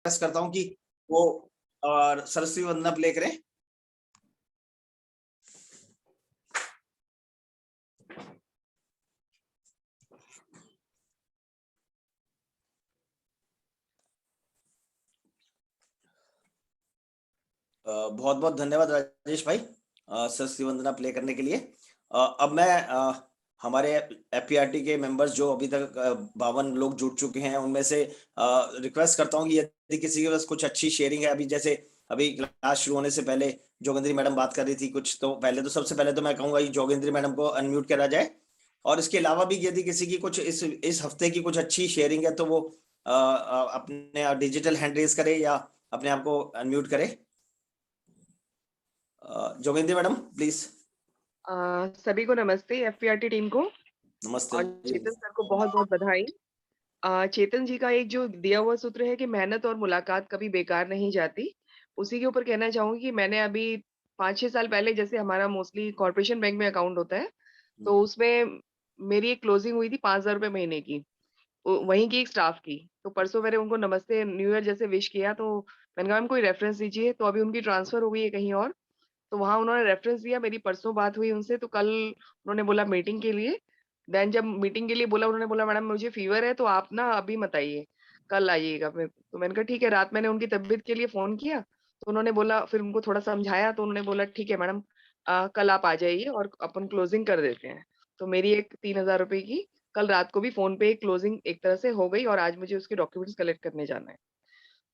Request करता हूँ कि वो सरस्वती वंदना प्ले करें। बहुत बहुत धन्यवाद राजेश भाई सरस्वती वंदना प्ले करने के लिए। अब मैं हमारे एफपीआरटी के मेंबर्स जो अभी तक 52 लोग जुड़ चुके हैं उनमें से रिक्वेस्ट करता हूँ कि यदि किसी के पास कुछ अच्छी शेयरिंग है, अभी जैसे अभी क्लास शुरू होने से पहले जोगेंद्री मैडम बात कर रही थी कुछ, तो पहले तो सबसे पहले तो मैं कहूंगा कि जोगेंद्री मैडम को अनम्यूट करा जाए, और इसके अलावा भी यदि किसी की कुछ इस हफ्ते की कुछ अच्छी शेयरिंग है तो वो अपने डिजिटल हैंड रेज करे या अपने आप को अनम्यूट करे। जोगेंद्री मैडम प्लीज। सभी को नमस्ते, एफपीआरटी टीम को नमस्ते और चेतन सर को बहुत बहुत बधाई। चेतन जी का एक जो दिया हुआ सूत्र है कि मेहनत और मुलाकात कभी बेकार नहीं जाती, उसी के ऊपर कहना चाहूंगी कि मैंने अभी 5-6 साल पहले, जैसे हमारा मोस्टली कॉर्पोरेशन बैंक में अकाउंट होता है, तो उसमें मेरी एक क्लोजिंग हुई थी 5,000 रुपए महीने की, वहीं की एक स्टाफ की। तो परसों मैंने उनको नमस्ते न्यू ईयर जैसे विश किया, तो मैंने कहा मैम कोई रेफरेंस दीजिए, तो अभी उनकी ट्रांसफर हो गई है कहीं और, तो वहाँ उन्होंने रेफरेंस दिया। मेरी परसों बात हुई उनसे, तो कल उन्होंने बोला मीटिंग के लिए। देन जब मीटिंग के लिए बोला, उन्होंने बोला मैडम मुझे फीवर है, तो आप ना अभी मत आइए, कल आइएगा। फिर तो मैंने कहा ठीक है। रात मैंने उनकी तबीयत के लिए फोन किया, तो उन्होंने बोला, फिर उनको थोड़ा समझाया, तो उन्होंने बोला ठीक है मैडम, कल आप आ जाइए और अपन क्लोजिंग कर देते हैं। तो मेरी एक 3,000 रुपए की कल रात को भी फोन पे क्लोजिंग एक तरह से हो गई, और आज मुझे उसके डॉक्यूमेंट्स कलेक्ट करने जाना है।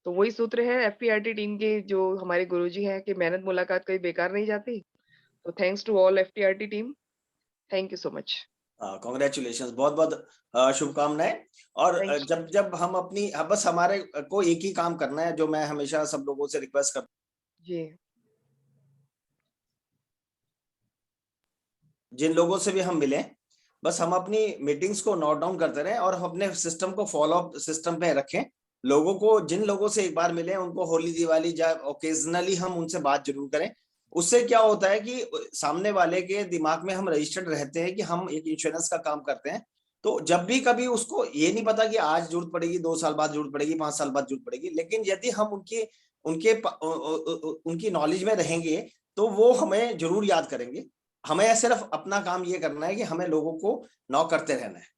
तो वही सूत्र है एफपीआरटी टीम के, जो हमारे गुरुजी हैं, कि मेहनत मुलाकात कभी बेकार नहीं जाती। तो thanks to all FPRT team, thank you so much. Congratulation, बहुत बहुत शुभकामनाएं। और जब जब हम अपनी बस हमारे को एक ही काम करना है, जो मैं हमेशा सब लोगों से रिक्वेस्ट करता हूं जी, जिन लोगों से भी हम मिले, बस हम अपनी मीटिंग्स को नोट डाउन करते रहें और अपने सिस्टम को फॉलो अप सिस्टम पे रखें। लोगों को, जिन लोगों से एक बार मिले उनको होली दिवाली या ओकेजनली हम उनसे बात जरूर करें। उससे क्या होता है कि सामने वाले के दिमाग में हम रजिस्टर्ड रहते हैं कि हम एक इंश्योरेंस का काम करते हैं। तो जब भी कभी उसको ये नहीं पता कि आज जरूरत पड़ेगी, 2 साल बाद जरूरत पड़ेगी, 5 साल बाद जरूरत पड़ेगी, लेकिन यदि हम उनके उनके उनकी नॉलेज में रहेंगे तो वो हमें जरूर याद करेंगे। हमें सिर्फ अपना काम ये करना है कि हमें लोगों को नॉक करते रहना है।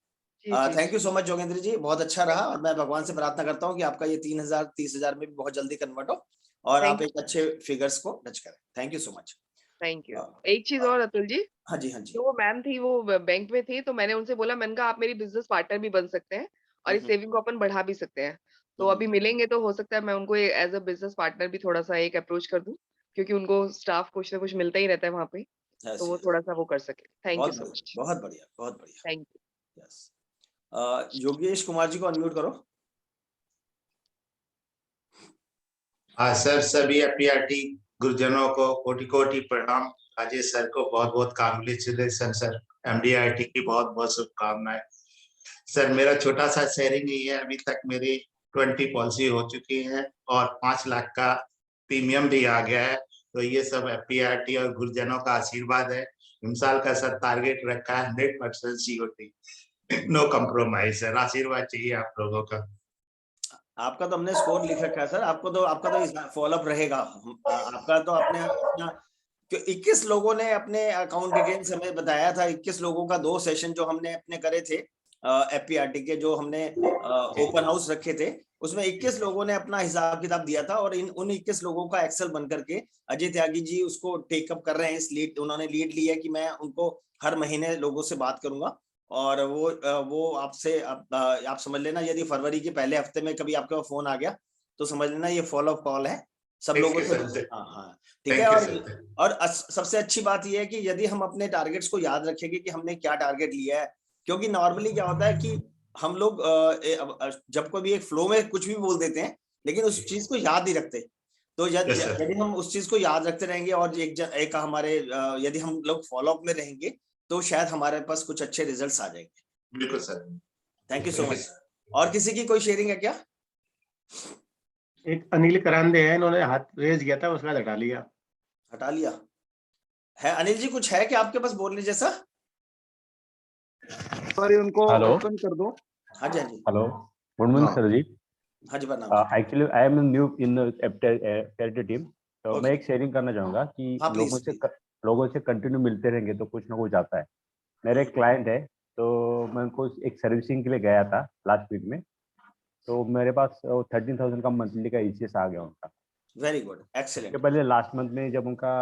Thank you so much Jogendra ji, बहुत अच्छा रहा, और मैं भगवान से प्रार्थना करता हूँ कि आपका ये 3,000 30,000 में भी बहुत जल्दी कन्वर्ट हो और आप एक अच्छे फिगर्स को टच करें। Thank you so much. Thank you. एक चीज और अतुल जी, हाँ जी, हाँ जी। जो वो मैम थी वो बैंक में थी, तो मैंने उनसे बोला, मैंने कहा आप मेरी बिजनेस पार्टनर भी बन सकते हैं और इस सेविंग को अपन बढ़ा भी सकते हैं। तो अभी मिलेंगे तो हो सकता है मैं उनको एज अ बिजनेस पार्टनर भी थोड़ा सा एक अप्रोच कर दूं, क्योंकि उनको स्टाफ कुछ ना कुछ मिलता ही रहता है वहां पे, तो वो थोड़ा सा वो कर सके। थैंक यू बहुत सो बढ़िया, मच। बहुत बढ़िया, बहुत बढ़िया। Thank you. Yes, Yogesh Kumar ji को अनम्यूट करो। हाँ सर, सभी एफपीआरटी गुरुजनों को कोटि कोटि प्रणाम। राजेश सर को बहुत बहुत कांग्रेचुलेशन सर, एमडीआईटी की बहुत बहुत शुभकामनाएं। सर मेरा छोटा सा शेयरिंग ही है, अभी तक मेरी 20 पॉलिसी हो चुकी है और 5 लाख का प्रीमियम भी आ गया है। तो ये सब एफपीआरटी और गुरुजनों का आशीर्वाद है। इमसाल का सर टारगेट रखा है 100% सीओटी, नो कम्प्रोमाइज सर, आशीर्वाद चाहिए आप लोगों का। आपका तो हमने स्कोर लिख रखा है सर, आपका तो फॉलो अप रहेगा। आपका तो अपने अपना 21 लोगों ने अपने अकाउंट डिटेल्स हमें बताया था। 21 लोगों का 2 सेशन जो हमने अपने करे थे एफपीआरटी के, जो हमने ओपन हाउस रखे थे, उसमें 21 लोगों ने अपना हिसाब किताब दिया था, और उन 21 लोगों का एक्सेल बन करके अजय त्यागी जी उसको टेकअप कर रहे हैं। इस लीड उन्होंने लीड ली है कि मैं उनको हर महीने लोगों से बात करूंगा, और वो आपसे आप समझ लेना, यदि फरवरी के पहले हफ्ते में कभी आपके फोन आ गया तो समझ लेना ये फॉलो अप कॉल है सब लोगों से। हाँ हाँ, ठीक है। और सबसे अच्छी बात यह है कि यदि हम अपने टारगेट्स को याद रखेंगे कि हमने क्या टारगेट लिया है, क्योंकि नॉर्मली क्या होता है कि हम लोग जब कभी एक फ्लो में कुछ भी बोल देते हैं लेकिन उस चीज को याद नहीं रखते। तो यदि हम उस चीज को याद रखते रहेंगे और एक हमारे यदि हम लोग फॉलो अप में रहेंगे तो शायद हमारे पास कुछ अच्छे रिजल्ट्स आ जाएंगे। बिल्कुल sir, thank you so much. और किसी की कोई शेयरिंग है क्या? एक अनिल करांदे है, इन्होंने हाथ रेज किया था, उसके बाद हटा लिया। हटा लिया है? अनिल जी कुछ है क्या आपके पास बोलने जैसा? सॉरी, उनको हेलो ओपन कर दो। हाँ जी, हाँ जी। हेलो, गुड मॉर्निंग सर जी। हाँ जी, प्रणाम। Actually I am new in charity team, तो Okay. मैं एक शेयरिंग करना चाहूंगा कि हाँ, please, लोगों से कंटिन्यू मिलते रहेंगे तो कुछ ना कुछ आता है। मेरा एक क्लाइंट है, तो मैं उनको एक सर्विसिंग के लिए गया था लास्ट वीक में, तो मेरे पास 13,000 का मंथली का ईसीएस आ गया उनका। वेरी गुड, उसके एक्सीलेंट। पहले लास्ट मंथ में जब उनका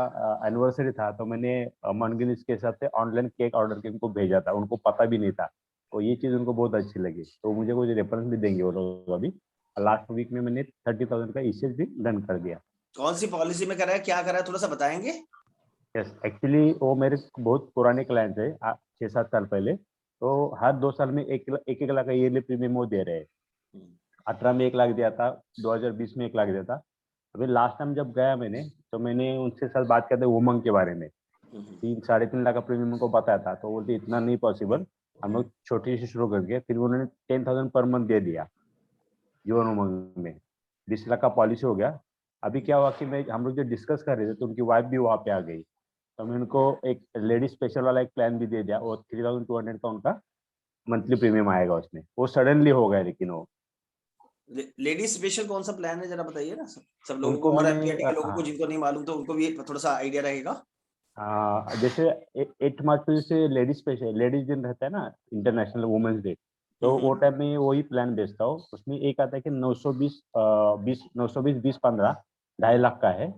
एनिवर्सरी था, तो मैंने मनगिनिस के हिसाब से ऑनलाइन केक ऑर्डर के उनको भेजा था, उनको पता भी नहीं था, तो ये चीज़ उनको बहुत अच्छी लगी, तो मुझे कुछ रेफरेंस भी देंगे वो लोग अभी। लास्ट वीक में मैंने 30,000 का ईसीएस भी डन कर दिया। कौन सी पॉलिसी में करा है, क्या करा है, थोड़ा सा बताएंगे? यस, एक्चुअली वो मेरे बहुत पुराने क्लाइंट है, 6-7 साल पहले, तो हर 2 साल में एक लाख का ईयरली प्रीमियम वो दे रहे हैं। 18 में 1 लाख दिया था, 2020 में 1 लाख दिया था। अभी लास्ट टाइम जब गया मैंने, तो मैंने उनसे साथ बात किया था उमंग के बारे में, 3-3.5 लाख का प्रीमियम उनको बताया था, तो बोलते इतना नहीं पॉसिबल, हम लोग छोटी से शुरू करके, फिर उन्होंने 10,000 पर मंथ दे दिया जीवन उमंग में, 20 लाख का पॉलिसी हो गया। अभी क्या हुआ कि हम लोग जो डिस्कस कर रहे थे, तो उनकी वाइफ भी वहाँ पे आ गई, तो मैं उनको एक लेडीज स्पेशल वाला एक प्लान भी दे दिया, और 3,200 का उनका मंथली प्रीमियम आएगा उसमें। वो सडनली हो गया, लेकिन वो लेडीज स्पेशल कौन सा प्लान है, जरा बताइए ना सब लोगों उनको को, और मैंने एमपीआरटी के लोगों को जिनको नहीं मालूम, तो उनको भी थोड़ा सा आइडिया रहेगा। जैसे 8 मार्च को जैसे लेडीज स्पेशल लेडीज दिन रहता है ना, इंटरनेशनल वुमेन्स डे, तो वो टाइम में वही प्लान बेचता हूँ। उसमें एक आता है कि 920 20-15 2.5 लाख का है,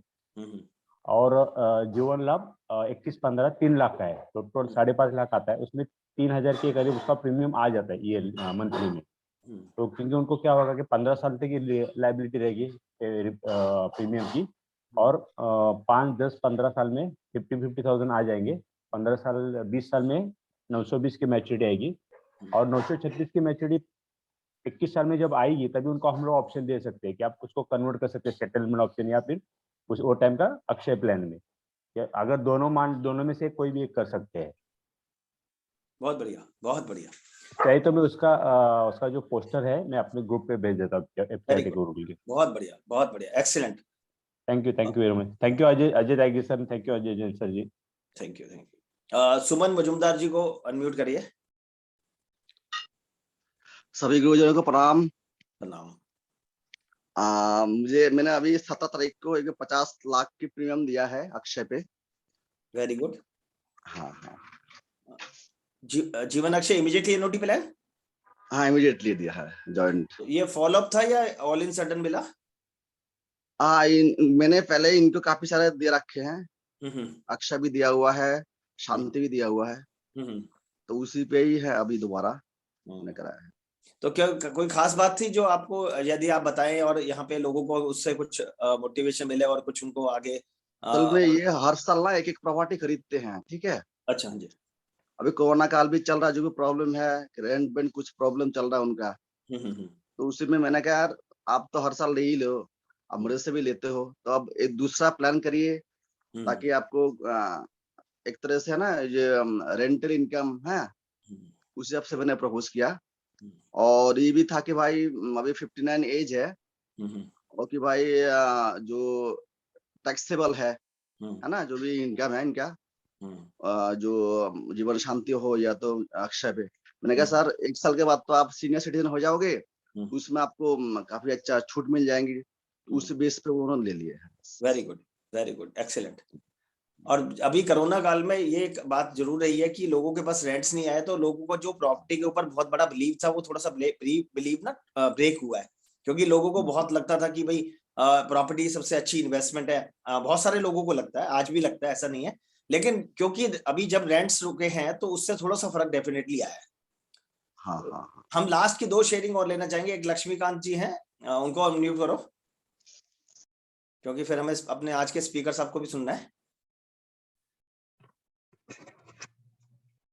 और जीवन लाभ 21-15 3 लाख का है, तो टोटल 5.5 लाख आता है। उसमें 3,000 के करीब उसका प्रीमियम आ जाता है ईयर मंथली में। तो क्योंकि उनको क्या होगा कि 15 साल तक की लाइबिलिटी रहेगी प्रीमियम की, और 5, 10, 15 साल में 50,000 आ जाएंगे, 15 साल 20 साल में 920 की मैच्योरिटी आएगी, और 936 की मैच्योरिटी 21 साल में जब आएगी, तभी उनको हम लोग ऑप्शन दे सकते हैं कि आप उसको कन्वर्ट कर सकते हैं सेटलमेंट ऑप्शन, या फिर उस वो टाइम का अक्षय प्लान में, अगर दोनों में से कोई भी एक कर सकते हैं। बहुत बढ़िया, बहुत बढ़िया। चाहिए तो मैं उसका जो पोस्टर है मैं अपने ग्रुप पे भेज देता हूँ, एफटीआईटी ग्रुप के। बहुत बढ़िया, बहुत बढ़िया, excellent. Thank you very much. Thank you Ajay thank you sir, thank you Ajay Jain sir ji. Thank you. Suman Majumdar ji को अनम्यूट करिए। सभी गुरुजनों को प्रणाम। प्रणाम। मैंने अभी 17 तारीख को एक 50 लाख की प्रीमियम दिया है अक्षय पे। Very good. हाँ हाँ जीवन अक्षय इमीडिएटली एनओटी प्लान? हाँ, इमीडिएटली दिया है जॉइंट। ये फॉलोअप था या ऑल इन सडन मिला? मैंने पहले इनको काफी सारे दे रखे हैं। अक्षय भी दिया हुआ है, शांति भी दिया हुआ है, तो उसी पे ही है अभी दोबारा मैंने कराया है। तो क्या कोई खास बात थी जो आपको, यदि आप बताएं, और यहाँ पे लोगों को उससे कुछ मोटिवेशन मिले और कुछ उनको आगे? असल में ये हर साल ना एक प्रॉपर्टी खरीदते हैं, ठीक है। अच्छा, हाँ जी। अभी कोरोना काल भी चल रहा है, जो भी प्रॉब्लम है, रेंट वेंट कुछ प्रॉब्लम चल रहा है उनका, तो उसी में मैंने कहा यार आप तो हर साल ले ही लो, अब मेरे से भी लेते हो, तो अब एक दूसरा प्लान करिए, ताकि आपको एक तरह से है ना, ये रेंटल इनकम है, उस हिसाब से मैंने प्रपोज किया। और ये भी था कि भाई अभी 59 एज है, और कि भाई जो टैक्सेबल है ना, जो भी इनकम है इनका, जो जीवन शांति हो या तो अक्षय पे, मैंने कहा सर 1 साल के बाद तो आप सीनियर सिटीजन हो जाओगे, उसमें आपको काफी अच्छा छूट मिल जाएंगी, उस बेस पे उन्होंने ले लिया है। Very good, excellent. और अभी कोरोना काल में ये एक बात जरूर रही है कि लोगों के पास रेंट्स नहीं आए, तो लोगों को जो प्रॉपर्टी के ऊपर बहुत बड़ा बिलीव था, वो थोड़ा सा बिलीव ना ब्रेक हुआ है, क्योंकि लोगों को बहुत लगता था कि भाई प्रॉपर्टी सबसे अच्छी इन्वेस्टमेंट है। बहुत सारे लोगों को लगता है, आज भी लगता है, ऐसा नहीं है, लेकिन क्योंकि अभी जब रेंट्स रुके हैं तो उससे थोड़ा सा फर्क डेफिनेटली आया है। हाँ। हम लास्ट की 2 शेयरिंग और लेना चाहेंगे। एक लक्ष्मीकांत जी हैं, उनको अनम्यूट करो, क्योंकि फिर हमें अपने आज के स्पीकर साहब को भी सुनना है।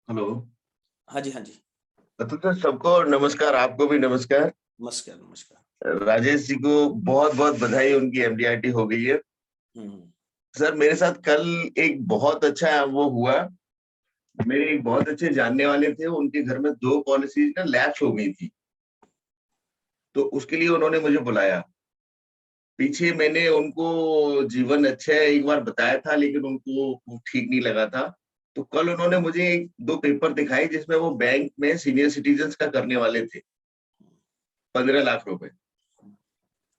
हेलो। हाँ जी, हाँ जी। तो सबको नमस्कार, आपको भी नमस्कार। नमस्कार। राजेश जी को बहुत बहुत बधाई, उनकी एमडीआईटी हो गई है। सर मेरे साथ कल एक बहुत अच्छा वो हुआ, मेरे एक बहुत अच्छे जानने वाले थे, उनके घर में 2 पॉलिसीज ना लैप्स हो गई थी, तो उसके लिए उन्होंने मुझे बुलाया। पीछे मैंने उनको जीवन अच्छा है एक बार बताया था, लेकिन उनको ठीक नहीं लगा था, तो कल उन्होंने मुझे 2 पेपर दिखाए जिसमें वो बैंक में सीनियर सिटीजन्स का करने वाले थे 15 लाख रुपए।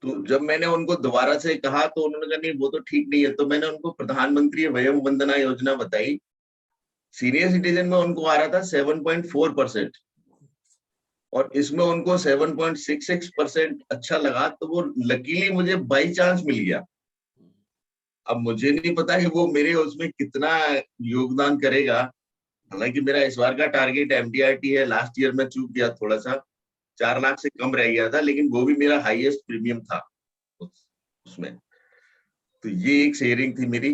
तो जब मैंने उनको दोबारा से कहा तो उन्होंने कहा नहीं वो तो ठीक नहीं है, तो मैंने उनको प्रधानमंत्री वयम वंदना योजना बताई। सीनियर सिटीजन में उनको आ रहा था 7.4% और इसमें उनको 7.66% अच्छा लगा, तो वो लकीली मुझे बाई चांस मिल गया। अब मुझे नहीं पता कि वो मेरे उसमें कितना योगदान करेगा। हालांकि मेरा इस बार का टारगेट एमडीआरटी है, लास्ट ईयर में चूक गया थोड़ा सा, 4 लाख से कम रह गया था, लेकिन वो भी मेरा हाईएस्ट प्रीमियम था उसमें। तो ये एक शेयरिंग थी मेरी।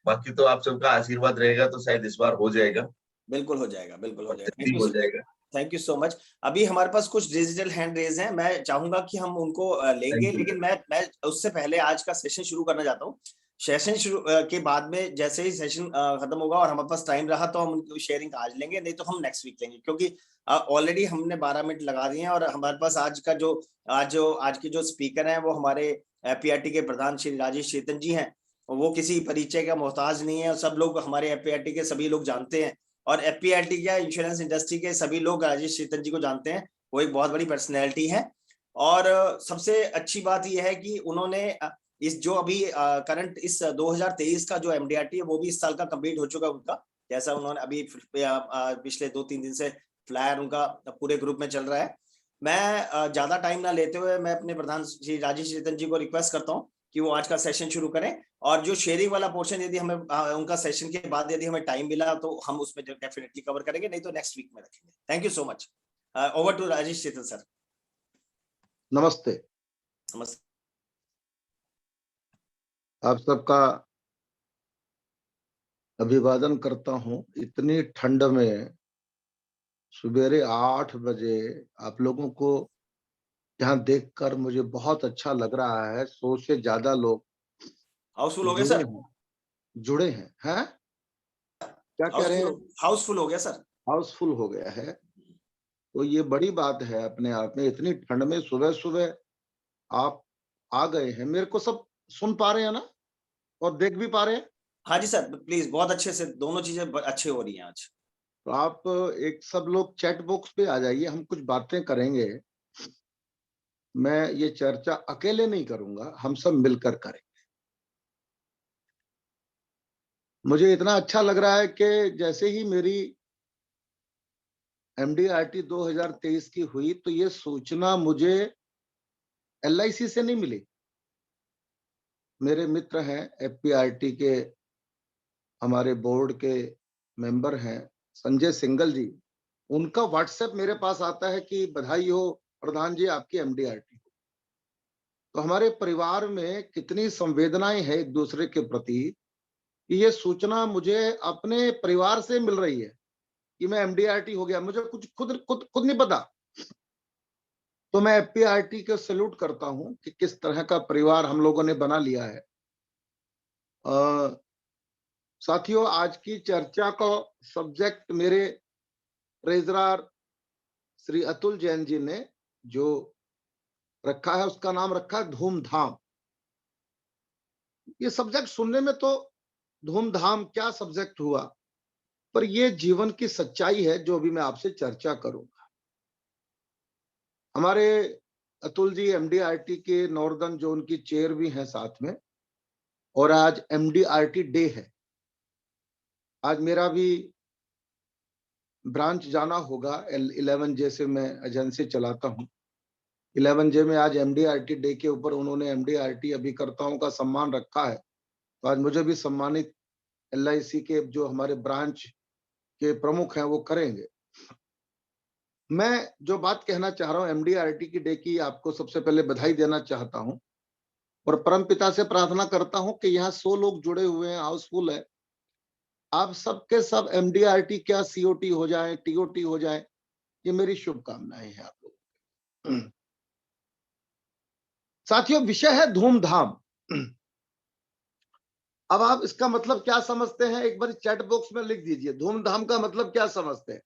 बाकी तो आप सबका आशीर्वाद रहेगा तो शायद इस बार हो जाएगा। बिल्कुल हो जाएगा, बिल्कुल हो जाएगा। जल्दी हो जाएगा। Thank you so much. अभी हमारे पास कुछ डिजिटल हैंड रेज हैं, मैं चाहूंगा कि हम उनको लेंगे, Thank you. लेकिन मैं उससे पहले आज का सेशन शुरू करना चाहता हूँ। सेशन शुरू के बाद में जैसे ही सेशन खत्म होगा और हमारे पास टाइम रहा तो हम उनकी शेयरिंग आज लेंगे, नहीं तो हम नेक्स्ट वीक लेंगे, क्योंकि ऑलरेडी हमने 12 मिनट लगा दिए हैं और हमारे पास आज के जो स्पीकर हैं वो हमारे एपीआरटी के प्रधान श्री राजेश चेतन जी हैं। वो किसी परिचय का मोहताज नहीं है, सब लोग हमारे एपीआरटी के सभी लोग जानते हैं और एपीआरटी क्या इंश्योरेंस इंडस्ट्री के सभी लोग राजेश चेतन जी को जानते हैं। वो एक बहुत बड़ी पर्सनैलिटी है और सबसे अच्छी बात यह है कि उन्होंने इस जो अभी करंट इस 2023 का जो एमडीआरटी है वो भी इस साल का कंप्लीट हो चुका है उनका, जैसा उन्होंने अभी पिछले 2-3 दिन से फ्लायर उनका पूरे ग्रुप में चल रहा है। मैं ज्यादा टाइम ना लेते हुए मैं अपने प्रधान श्री राजेश चेतन जी को रिक्वेस्ट करता हूँ कि वो आज का सेशन शुरू करें और जो शेयरिंग वाला पोर्शन यदि हमें उनका सेशन के बाद यदि हमें टाइम मिला तो हम उसमें डेफिनेटली कवर करेंगे, नहीं तो नेक्स्ट वीक में रखेंगे। Thank you so much. Over to Rajesh Chetan sir. नमस्ते। नमस्ते। आप सबका अभिवादन करता हूं। इतनी ठंड में सुबेरे 8 बजे आप लोगों को यहाँ देखकर मुझे बहुत अच्छा लग रहा है। 100 से ज्यादा लोग हाउसफुल हो गए सर? जुड़े हैं। हैं? क्या कह रहे हैं? हाउसफुल हो गया सर। हाउसफुल हो गया है, तो ये बड़ी बात है अपने आप में। इतनी ठंड में सुबह सुबह आप आ गए हैं। मेरे को सब सुन पा रहे हैं ना और देख भी पा रहे हैं? हाँ जी सर, प्लीज, बहुत अच्छे से दोनों चीजें अच्छी हो रही हैं आज। तो आप एक सब लोग चैट बॉक्स पे आ जाइए, हम कुछ बातें करेंगे। मैं ये चर्चा अकेले नहीं करूंगा, हम सब मिलकर करेंगे। मुझे इतना अच्छा लग रहा है कि जैसे ही मेरी एमडीआरटी 2023 की हुई तो ये सूचना मुझे एलआईसी से नहीं मिली। मेरे मित्र हैं एफपीआरटी के, हमारे बोर्ड के मेंबर हैं संजय सिंगल जी, उनका व्हाट्सएप मेरे पास आता है कि बधाई हो प्रधान जी आपकी एमडीआरटी हो। तो हमारे परिवार में कितनी संवेदनाएं हैं एक दूसरे के प्रति कि ये सूचना मुझे अपने परिवार से मिल रही है कि मैं एमडीआरटी हो गया। मुझे कुछ खुद नहीं पता। तो मैं एफपीआरटी को सैल्यूट करता हूं कि किस तरह का परिवार हम लोगों ने बना लिया है। साथियों, आज की चर्चा का सब्जेक्ट मेरे ट्रेजरर श्री अतुल जैन जी ने जो रखा है उसका नाम रखा है धूमधाम। ये सब्जेक्ट सुनने में तो धूमधाम क्या सब्जेक्ट हुआ, पर ये जीवन की सच्चाई है जो अभी मैं आपसे चर्चा करूंगा। हमारे अतुल जी एमडीआरटी के नॉर्दर्न जोन की चेयर भी हैं साथ में, और आज एमडीआरटी डे है। आज मेरा भी ब्रांच जाना होगा। 11J से मैं एजेंसी चलाता हूं। 11J में आज एमडीआरटी डे के ऊपर उन्होंने एमडीआरटी अभिकर्ताओं का सम्मान रखा है, तो आज मुझे भी सम्मानित एलआईसी के जो हमारे ब्रांच के प्रमुख हैं वो करेंगे। मैं जो बात कहना चाह रहा हूं एमडीआरटी की डे की, आपको सबसे पहले बधाई देना चाहता हूं और परमपिता से प्रार्थना करता हूं कि यहाँ 100 लोग जुड़े हुए हैं, हाउसफुल है। आप सबके सब एमडीआरटी क्या सीओटी हो जाए, टीओटी हो जाए, ये मेरी शुभकामनाएं हैं आप लोग। साथियों, विषय है धूमधाम। अब आप इसका मतलब क्या समझते हैं एक बार चैट बॉक्स में लिख दीजिए, धूमधाम का मतलब क्या समझते हैं।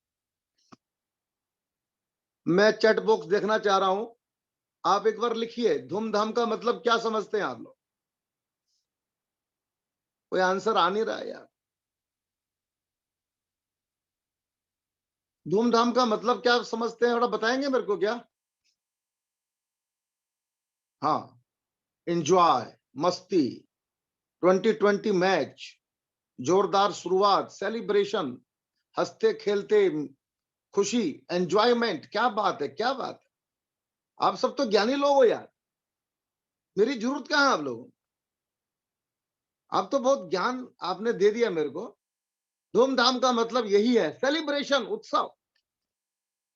मैं चैट बॉक्स देखना चाह रहा हूं, आप एक बार लिखिए धूमधाम का मतलब क्या समझते हैं आप लोग। कोई आंसर आ नहीं रहा है यार। धूमधाम का मतलब क्या समझते हैं, थोड़ा बताएंगे मेरे को क्या? हाँ, एंजॉय, मस्ती, 2020 मैच, जोरदार शुरुआत, सेलिब्रेशन, हंसते खेलते, खुशी, एंजॉयमेंट। क्या बात है, क्या बात है। आप सब तो ज्ञानी लोग हो यार, मेरी जरूरत कहाँ है आप लोगों को? आप तो बहुत ज्ञान आपने दे दिया मेरे को। धूमधाम का मतलब यही है, सेलिब्रेशन, उत्सव।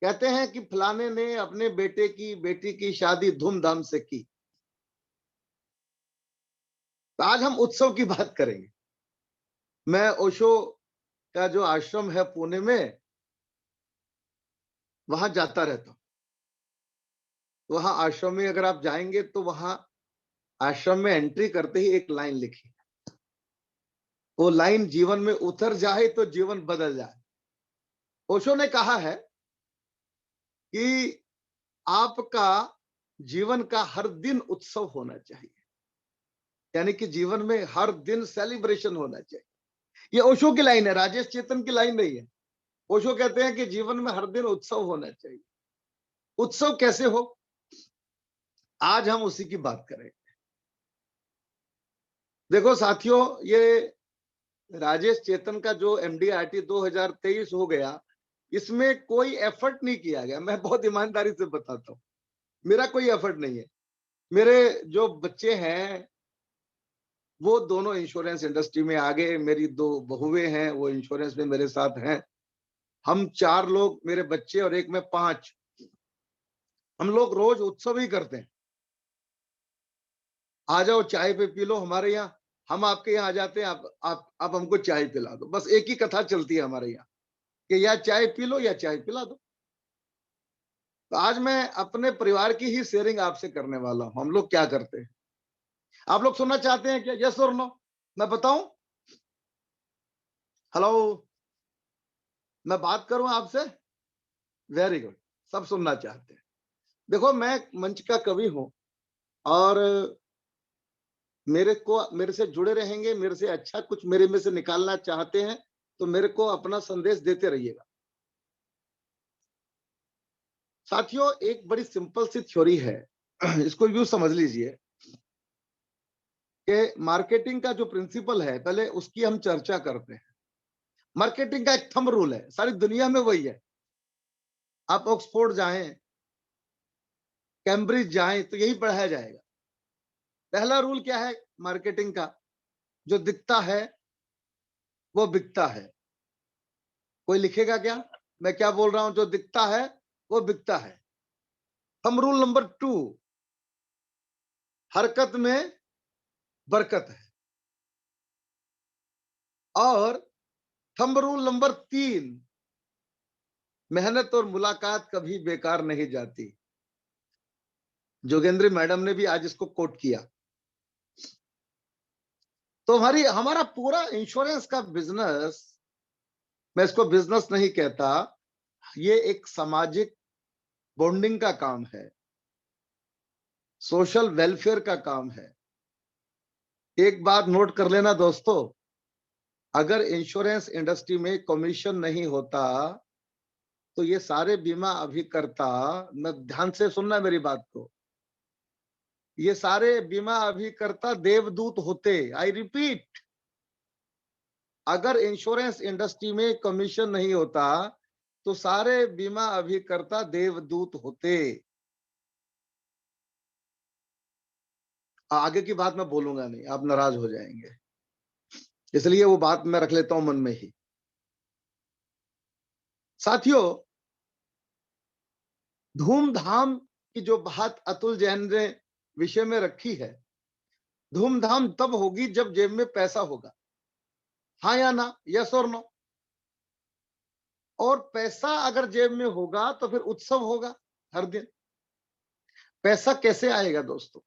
कहते हैं कि फलाने ने अपने बेटे की बेटी की शादी धूमधाम से की। तो आज हम उत्सव की बात करेंगे। मैं ओशो का जो आश्रम है पुणे में, वहां जाता रहता हूं। वहां आश्रम में अगर आप जाएंगे तो वहां आश्रम में एंट्री करते ही एक लाइन लिखी, वो लाइन जीवन में उतर जाए तो जीवन बदल जाए। ओशो ने कहा है कि आपका जीवन का हर दिन उत्सव होना चाहिए, यानी कि जीवन में हर दिन सेलिब्रेशन होना चाहिए। ये ओशो की लाइन है, राजेश चेतन की लाइन नहीं है। ओशो कहते हैं कि जीवन में हर दिन उत्सव होना चाहिए। उत्सव कैसे हो, आज हम उसी की बात करेंगे। देखो साथियों, ये राजेश चेतन का जो MDRT 2023 हो गया, इसमें कोई एफर्ट नहीं किया गया। मैं बहुत ईमानदारी से बताता हूं, मेरा कोई एफर्ट नहीं है। मेरे जो बच्चे हैं वो दोनों इंश्योरेंस इंडस्ट्री में आ गए। मेरी 2 बहुएं हैं, वो इंश्योरेंस में मेरे साथ हैं। हम 4 लोग, मेरे बच्चे और एक में 5, हम लोग रोज उत्सव ही करते हैं। आ जाओ चाय पे पी लो हमारे यहाँ, हम आपके यहाँ आ जाते हैं, आप हमको चाय पिला दो। बस एक ही कथा चलती है हमारे यहाँ कि या चाय पी लो या चाय पिला दो। तो आज मैं अपने परिवार की ही शेयरिंग आपसे करने वाला हूं। हम लोग क्या करते हैं, आप लोग सुनना चाहते हैं क्या? यस और नो? मैं बताऊं? हेलो, मैं बात करूं आपसे? वेरी गुड, सब सुनना चाहते हैं। देखो, मैं मंच का कवि हूं और मेरे से जुड़े रहेंगे, मेरे से अच्छा कुछ मेरे में से निकालना चाहते हैं तो मेरे को अपना संदेश देते रहिएगा। साथियों, एक बड़ी सिंपल सी थ्योरी है, इसको यूं समझ लीजिए कि मार्केटिंग का जो प्रिंसिपल है, पहले उसकी हम चर्चा करते हैं। मार्केटिंग का एक थंब रूल है, सारी दुनिया में वही है। आप ऑक्सफोर्ड जाएं, कैम्ब्रिज जाएं तो यही पढ़ाया जाएगा। पहला रूल क्या है मार्केटिंग का? जो दिखता है वो बिकता है। कोई लिखेगा क्या मैं क्या बोल रहा हूं? जो दिखता है वो बिकता है। थंब रूल नंबर 2, हरकत में बरकत है। और थंब रूल नंबर 3, मेहनत और मुलाकात कभी बेकार नहीं जाती। जोगेंद्र मैडम ने भी आज इसको कोट किया। तो हमारा पूरा इंश्योरेंस का बिजनेस, मैं इसको बिजनेस नहीं कहता, ये एक सामाजिक बॉन्डिंग का काम है, सोशल वेलफेयर का काम है। एक बात नोट कर लेना दोस्तों, अगर इंश्योरेंस इंडस्ट्री में कमीशन नहीं होता तो ये सारे बीमा अभिकर्ता, मैं ध्यान से सुनना मेरी बात को, ये सारे बीमा अभिकर्ता देवदूत होते। आई रिपीट, अगर इंश्योरेंस इंडस्ट्री में कमीशन नहीं होता तो सारे बीमा अभिकर्ता देवदूत होते। आगे की बात मैं बोलूंगा नहीं, आप नाराज हो जाएंगे, इसलिए वो बात मैं रख लेता हूं मन में ही। साथियों, धूमधाम की जो बात अतुल जैन ने विषय में रखी है, धूमधाम तब होगी जब जेब में पैसा होगा। हाँ या ना? यस और नो? और पैसा अगर जेब में होगा तो फिर उत्सव होगा हर दिन। पैसा कैसे आएगा दोस्तों?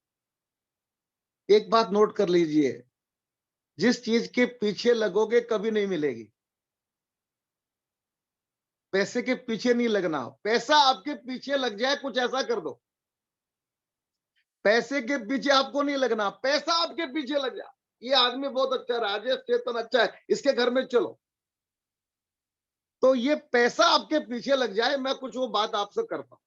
एक बात नोट कर लीजिए, जिस चीज के पीछे लगोगे कभी नहीं मिलेगी। पैसे के पीछे नहीं लगना, पैसा आपके पीछे लग जाए, कुछ ऐसा कर दो। पैसे के पीछे आपको नहीं लगना, पैसा आपके पीछे लग जाए। ये आदमी बहुत अच्छा है, राजेश चेतन अच्छा है, इसके घर में चलो, तो ये पैसा आपके पीछे लग जाए। मैं कुछ वो बात आपसे करता हूं।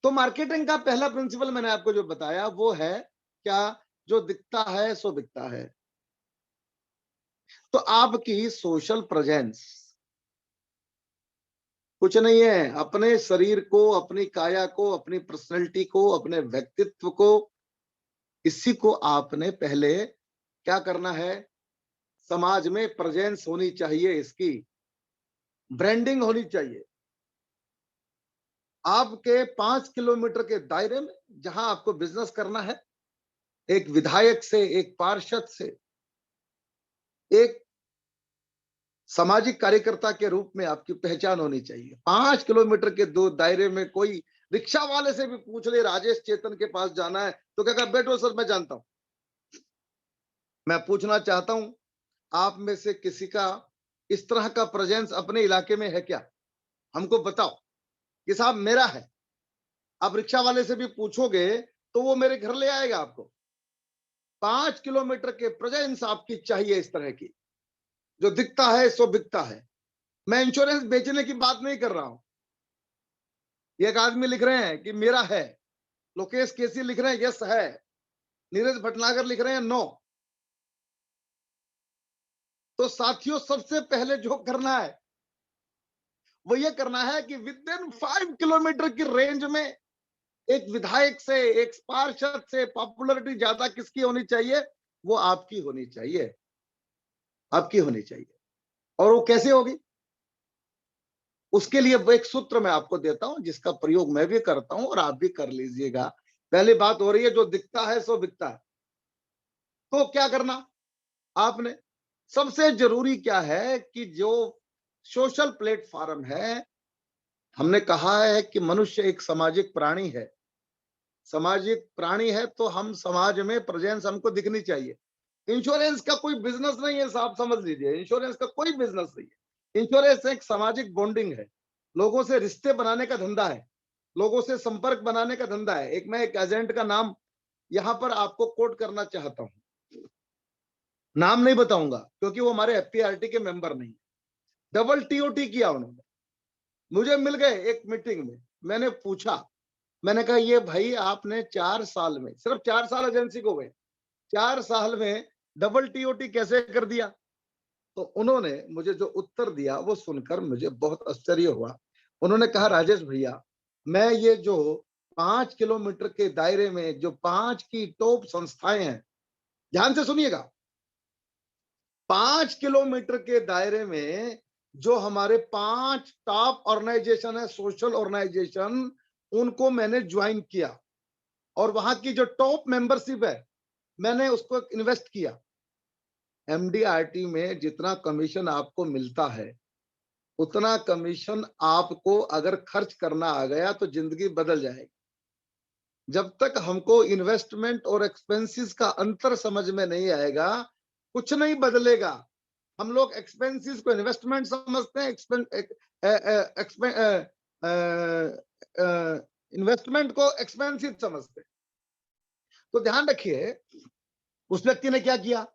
तो मार्केटिंग का पहला प्रिंसिपल मैंने आपको जो बताया वो है क्या, जो दिखता है सो बिकता है। तो आपकी सोशल प्रेजेंस कुछ नहीं है, अपने शरीर को, अपनी काया को, अपनी पर्सनैलिटी को, अपने व्यक्तित्व को, इसी को आपने पहले क्या करना है, समाज में प्रेजेंस होनी चाहिए, इसकी ब्रांडिंग होनी चाहिए। आपके 5 किलोमीटर के दायरे में जहां आपको बिजनेस करना है, एक विधायक से, एक पार्षद से, एक सामाजिक कार्यकर्ता के रूप में आपकी पहचान होनी चाहिए। 5 किलोमीटर के दो दायरे में कोई रिक्शा वाले से भी पूछ ले राजेश चेतन के पास जाना है तो क्या कहा, बैठो सर मैं जानता हूं। मैं पूछना चाहता हूं, आप में से किसी का इस तरह का प्रेजेंस अपने इलाके में है क्या? हमको बताओ कि साहब मेरा है। आप रिक्शा वाले से भी पूछोगे तो वो मेरे घर ले आएगा आपको। 5 किलोमीटर के प्रेजेंस आपकी चाहिए इस तरह की, जो दिखता है सो बिकता है। मैं इंश्योरेंस बेचने की बात नहीं कर रहा हूं। एक आदमी लिख रहे हैं कि मेरा है, लोकेश केसी लिख रहे हैं यस है, नीरज भटनागर लिख रहे हैं नो। तो साथियों, सबसे पहले जो करना है वो ये करना है कि विद इन 5 किलोमीटर की रेंज में एक विधायक से, एक पार्षद से पॉपुलैरिटी ज्यादा किसकी होनी चाहिए? वो आपकी होनी चाहिए, आपकी होनी चाहिए। और वो कैसे होगी? उसके लिए वो एक सूत्र मैं आपको देता हूं जिसका प्रयोग मैं भी करता हूं और आप भी कर लीजिएगा। पहली बात हो रही है जो दिखता है सो बिकता है। तो क्या करना आपने, सबसे जरूरी क्या है कि जो सोशल प्लेटफॉर्म है, हमने कहा है कि मनुष्य एक सामाजिक प्राणी है। सामाजिक प्राणी है तो हम समाज में प्रेजेंस हमको दिखनी चाहिए। इंश्योरेंस का कोई बिजनेस नहीं है साहब, समझ लीजिए, इंश्योरेंस का कोई बिजनेस नहीं है। इंश्योरेंस एक सामाजिक बॉन्डिंग है, लोगों से रिश्ते बनाने का धंधा है, लोगों से संपर्क बनाने का धंधा है। मैं एक एजेंट का नाम यहां पर आपको कोट करना चाहता हूं, नाम नहीं बताऊंगा क्योंकि वो हमारे एफपीआरटी के मेंबर नहीं। डबल टीओटी किया उन्होंने, मुझे मिल गए एक मीटिंग में। मैंने पूछा, मैंने कहा ये भाई आपने 4 साल में, सिर्फ 4 साल एजेंसी को हुए, 4 साल में डबल टीओटी कैसे कर दिया? तो उन्होंने मुझे जो उत्तर दिया वो सुनकर मुझे बहुत आश्चर्य हुआ। उन्होंने कहा राजेश भैया, मैं ये जो 5 किलोमीटर के दायरे में जो 5 की टॉप संस्थाएं हैं, ध्यान से सुनिएगा, 5 किलोमीटर के दायरे में जो हमारे 5 टॉप ऑर्गेनाइजेशन है, सोशल ऑर्गेनाइजेशन, उनको मैंने ज्वाइन किया और वहां की जो टॉप मेंबरशिप है मैंने उसको इन्वेस्ट किया। एमडीआरटी में जितना कमीशन आपको मिलता है उतना कमीशन आपको अगर खर्च करना आ गया तो जिंदगी बदल जाएगी। जब तक हमको इन्वेस्टमेंट और एक्सपेंसेस का अंतर समझ में नहीं आएगा कुछ नहीं बदलेगा। हम लोग एक्सपेंसेस को इन्वेस्टमेंट समझते हैं, इन्वेस्टमेंट को एक्सपेंसिव समझते हैं। तो ध्यान रखिए, उस व्यक्ति ने क्या किया?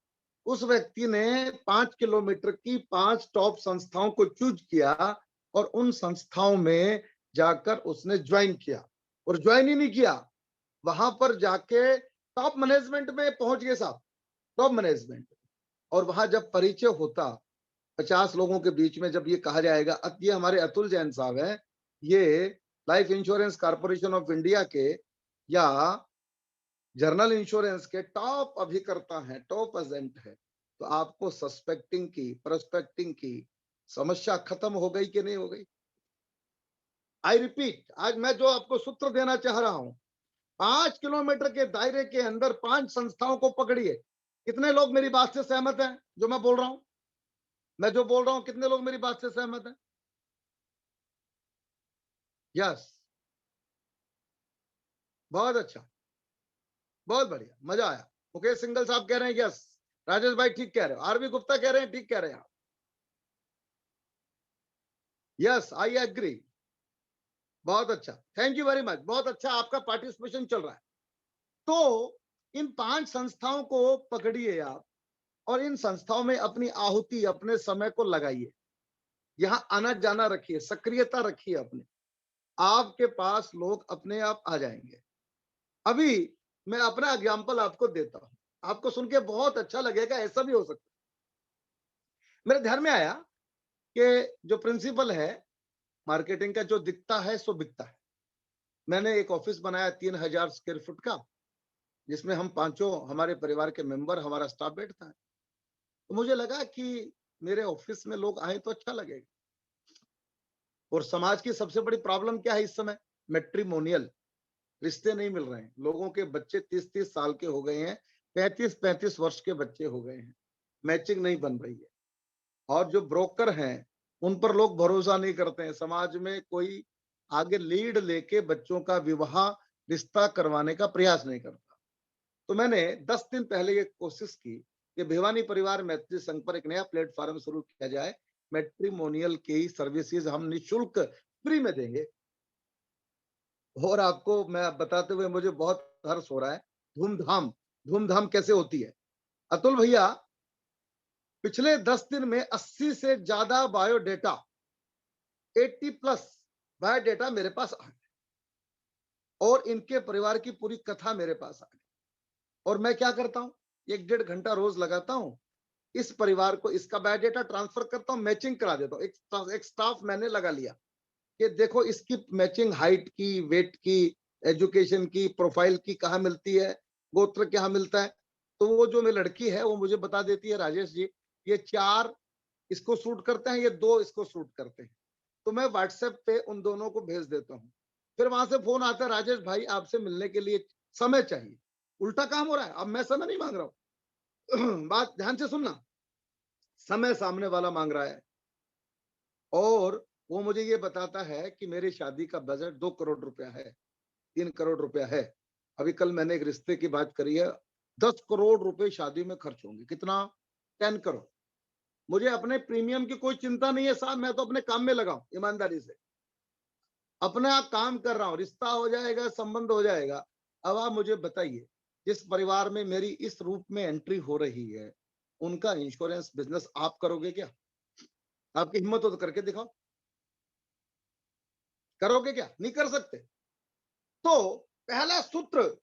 उस व्यक्ति ने 5 किलोमीटर की 5 टॉप संस्थाओं को चूज किया और उन संस्थाओं में जाकर उसने ज्वाइन किया। और ज्वाइन ही नहीं किया, वहां पर जाके टॉप मैनेजमेंट में पहुंच गए साहब, टॉप मैनेजमेंट। और वहां जब परिचय होता 50 लोगों के बीच में, जब ये कहा जाएगा, ये हमारे अतुल जैन साहब हैं, ये life insurance corporation of India के या जनरल इंश्योरेंस के टॉप अभिकर्ता हैं, टॉप एजेंट है, तो आपको सस्पेक्टिंग की, प्रोस्पेक्टिंग की समस्या खत्म हो गई कि नहीं हो गई? आई रिपीट, आज मैं जो आपको सूत्र देना चाह रहा हूं, 5 किलोमीटर के दायरे के अंदर 5 संस्थाओं को पकड़िए। कितने लोग मेरी बात से सहमत हैं? जो मैं बोल रहा हूं, मैं जो बोल रहा हूं, कितने लोग मेरी बात से सहमत हैं? यस, बहुत अच्छा, बहुत बढ़िया, मजा आया। मुकेश सिंगल साहब कह रहे हैं यस, राजेश भाई ठीक कह रहे हो, आरबी गुप्ता कह रहे हैं ठीक कह रहे हैं आप, यस आई एग्री, बहुत अच्छा, थैंक यू वेरी मच, बहुत अच्छा आपका पार्टिसिपेशन चल रहा है। तो इन 5 संस्थाओं को पकड़िए आप और इन संस्थाओं में अपनी आहुति, अपने समय को लगाइए, यहां आना जाना रखिए, सक्रियता रखिए अपने। आपके पास लोग अपने आप आ जाएंगे। अभी मैं अपना एग्जाम्पल आपको देता हूं, आपको सुन के बहुत अच्छा लगेगा, ऐसा भी हो सकता है। मेरे ध्यान में आया कि जो प्रिंसिपल है मार्केटिंग का, जो दिखता है सो बिकता है। मैंने एक ऑफिस बनाया 3000 स्क्वायर फुट का, जिसमें हम पांचों हमारे परिवार के मेंबर, हमारा स्टाफ बैठता है। तो मुझे लगा कि मेरे ऑफिस में लोग आए तो अच्छा लगेगा। और समाज की सबसे बड़ी प्रॉब्लम क्या है इस समय? मैट्रिमोनियल, रिश्ते नहीं मिल रहे हैं। लोगों के बच्चे 30-30 साल के हो गए हैं, 35-35 वर्ष के बच्चे हो गए हैं, मैचिंग नहीं बन रही है। और जो ब्रोकर हैं उन पर लोग भरोसा नहीं करते हैं। समाज में कोई आगे लीड लेके बच्चों का विवाह, रिश्ता करवाने का प्रयास नहीं करता। तो मैंने 10 दिन पहले ये कोशिश की कि भिवानी परिवार मैत्री संघ पर एक नया प्लेटफॉर्म शुरू किया जाए। मैट्रिमोनियल की सर्विसेज हम निःशुल्क फ्री में देंगे। और आपको मैं बताते हुए मुझे बहुत हर्ष हो रहा है। धूमधाम, धूमधाम कैसे होती है अतुल भैया? पिछले 10 दिन में 80 से ज्यादा बायोडेटा, 80+ बायोडेटा मेरे पास आ गए और इनके परिवार की पूरी कथा मेरे पास आ गई। और मैं क्या करता हूं, 1-1.5 घंटा रोज लगाता हूं, इस परिवार को इसका बायोडेटा ट्रांसफर करता हूं, मैचिंग करा देता हूं। एक स्टाफ मैंने लगा लिया कि देखो इसकी मैचिंग हाइट की, वेट की, एजुकेशन की, प्रोफाइल की कहाँ मिलती है, गोत्र कहाँ मिलता है। तो वो जो मेरी लड़की है वो मुझे बता देती है, राजेश जी ये 4 इसको सूट करते हैं, ये 2 इसको सूट करते हैं। तो मैं व्हाट्सएप पे उन दोनों को भेज देता हूँ। फिर वहां से फोन आता है, राजेश भाई आपसे मिलने के लिए समय चाहिए। उल्टा काम हो रहा है। अब मैं समय नहीं मांग रहा हूँ बात ध्यान से सुनना, समय सामने वाला मांग रहा है। और वो मुझे ये बताता है कि मेरी शादी का बजट 2 करोड़ रुपया है, 3 करोड़ रुपया है। अभी कल मैंने एक रिश्ते की बात करी है, 10 करोड़ रुपए शादी में खर्च होंगे। कितना? 10 करोड़। मुझे अपने प्रीमियम की कोई चिंता नहीं है साहब, मैं तो अपने काम में लगा हूं, ईमानदारी से अपना काम कर रहा हूं। रिश्ता हो जाएगा, संबंध हो जाएगा। अब आप मुझे बताइए, जिस परिवार में मेरी इस रूप में एंट्री हो रही है, उनका इंश्योरेंस बिजनेस आप करोगे क्या? आपकी हिम्मत हो तो करके दिखाओ। करोगे क्या? नहीं कर सकते। तो पहला सूत्र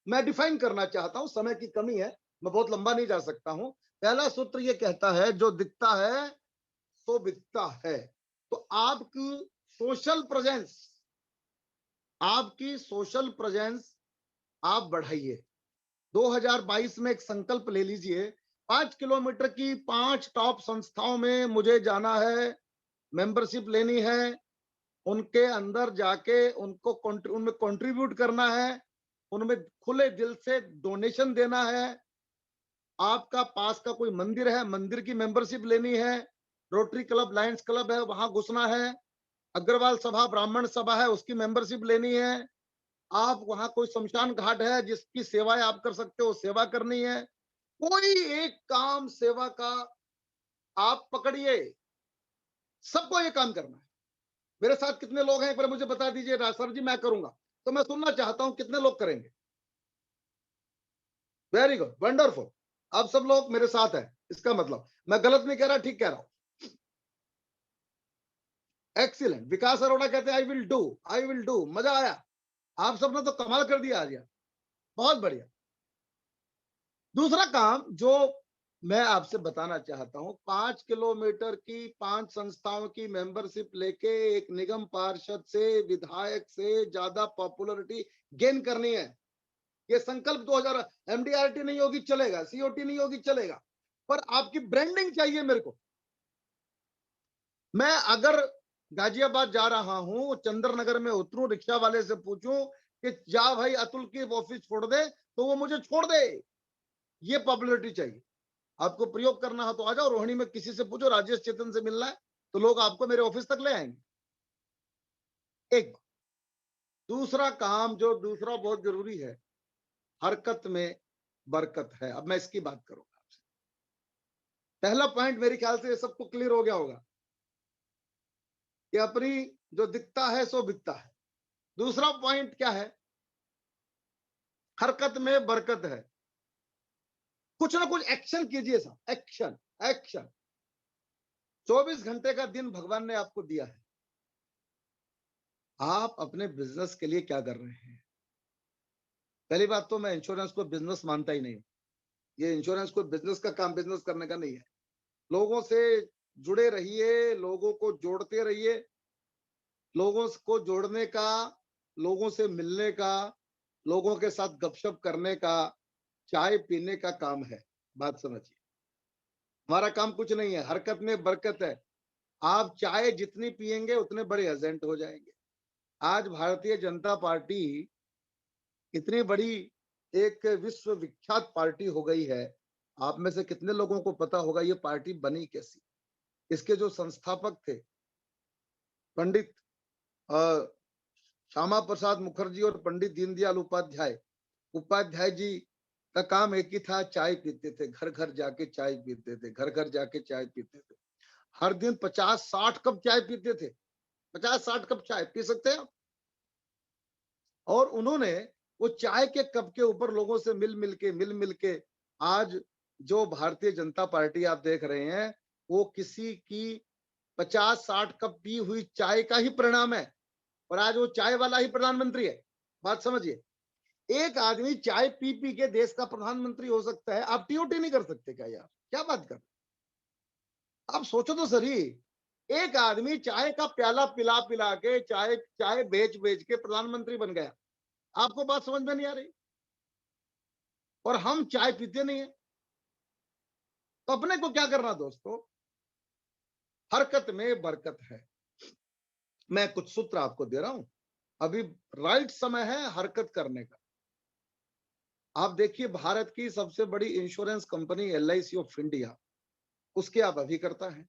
मैं डिफाइन करना चाहता हूं, समय की कमी है, मैं बहुत लंबा नहीं जा सकता हूं। पहला सूत्र ये कहता है, जो दिखता है सो बिकता है। तो आपकी सोशल प्रेजेंस आप बढ़ाइए। 2022 में एक संकल्प ले लीजिए, 5 किलोमीटर की 5 टॉप संस्थाओं में मुझे जाना है, मेंबरशिप लेनी है, उनके अंदर जाके उनमें कंट्रीब्यूट करना है, उनमें खुले दिल से डोनेशन देना है। आपका पास का कोई मंदिर है, मंदिर की मेंबरशिप लेनी है, रोटरी क्लब, लायंस क्लब है, वहां घुसना है, अग्रवाल सभा, ब्राह्मण सभा है, उसकी मेंबरशिप लेनी है। आप वहां कोई शमशान घाट है जिसकी सेवाएं आप कर सकते हो, सेवा करनी है। कोई एक काम सेवा का आप पकड़िए, सबको ये काम करना है। मेरे साथ कितने लोग हैं एक बार मुझे बता दीजिए। सर जी मैं करूंगा, तो मैं सुनना चाहता हूं कितने लोग करेंगे। Very good, wonderful. आप सब लोग मेरे साथ हैं, इसका मतलब मैं गलत नहीं कह रहा, ठीक कह रहा हूं। एक्सीलेंट। विकास अरोड़ा कहते हैं आई विल डू। मजा आया, आप सबने तो कमाल कर दिया आज यार, बहुत बढ़िया। दूसरा काम जो मैं आपसे बताना चाहता हूं, 5 किलोमीटर की 5 संस्थाओं की मेंबरशिप लेके एक निगम पार्षद से, विधायक से ज्यादा पॉपुलैरिटी गेन करनी है। ये संकल्प 2000 एमडीआरटी नहीं होगी चलेगा, सीओटी नहीं होगी चलेगा, पर आपकी ब्रांडिंग चाहिए मेरे को। मैं अगर गाजियाबाद जा रहा हूं, चंद्रनगर में उतरूं, रिक्शा वाले से पूछूं कि जा भाई अतुल की ऑफिस छोड़ दे, तो वो मुझे छोड़ दे। ये पॉपुलैरिटी चाहिए। आपको प्रयोग करना हो तो आ जाओ, रोहिणी में किसी से पूछो राजेश चेतन से मिलना है, तो लोग आपको मेरे ऑफिस तक ले आएंगे। एक दूसरा काम जो दूसरा बहुत जरूरी है, हरकत में बरकत है। अब मैं इसकी बात करूंगा आपसे। पहला पॉइंट मेरे ख्याल से सबको क्लियर हो गया होगा कि अपनी जो दिखता है सो बिकता है। दूसरा पॉइंट क्या है? हरकत में बरकत है। कुछ ना कुछ एक्शन कीजिए साहब, एक्शन एक्शन। 24 घंटे का दिन भगवान ने आपको दिया है, आप अपने बिजनेस के लिए क्या कर रहे हैं? पहली बात तो मैं इंश्योरेंस को बिजनेस मानता ही नहीं। ये इंश्योरेंस कोई बिजनेस का काम बिजनेस करने का नहीं है। लोगों से जुड़े रहिए, लोगों को जोड़ते रहिए। लोगों को जोड़ने का, लोगों से मिलने का, लोगों के साथ गपशप करने का, चाय पीने का काम है। बात समझिए, हमारा काम कुछ नहीं है, हरकत में बरकत है। आप चाय जितनी पिएंगे उतने बड़े एजेंट हो जाएंगे। आज भारतीय जनता पार्टी इतनी बड़ी एक विश्व विख्यात पार्टी हो गई है। आप में से कितने लोगों को पता होगा ये पार्टी बनी कैसी? इसके जो संस्थापक थे पंडित श्यामा प्रसाद मुखर्जी और पंडित दीनदयाल उपाध्याय जी का काम एक ही था, चाय पीते थे, घर घर जाके चाय पीते थे, घर घर जाके चाय पीते थे। हर दिन 50-60 कप चाय पीते थे। 50-60 कप चाय पी सकते हैं आप? और उन्होंने वो चाय के कप के ऊपर लोगों से मिल मिल के आज जो भारतीय जनता पार्टी आप देख रहे हैं, वो किसी की 50-60 कप पी हुई चाय का ही परिणाम है। और आज वो चाय वाला ही प्रधानमंत्री है। बात समझिए, एक आदमी चाय पी पी के देश का प्रधानमंत्री हो सकता है, आप टीओटी नहीं कर सकते क्या यार? क्या बात कर, आप सोचो तो सही। एक आदमी चाय का प्याला पिला पिला के चाय बेच बेच के प्रधानमंत्री बन गया। आपको बात समझ में नहीं आ रही? और हम चाय पीते नहीं है, तो अपने को क्या करना दोस्तों? हरकत में बरकत है। मैं कुछ सूत्र आपको दे रहा हूं, अभी राइट समय है हरकत करने का। आप देखिए, भारत की सबसे बड़ी insurance company LIC of India, उसके आप अभिकर्ता हैं।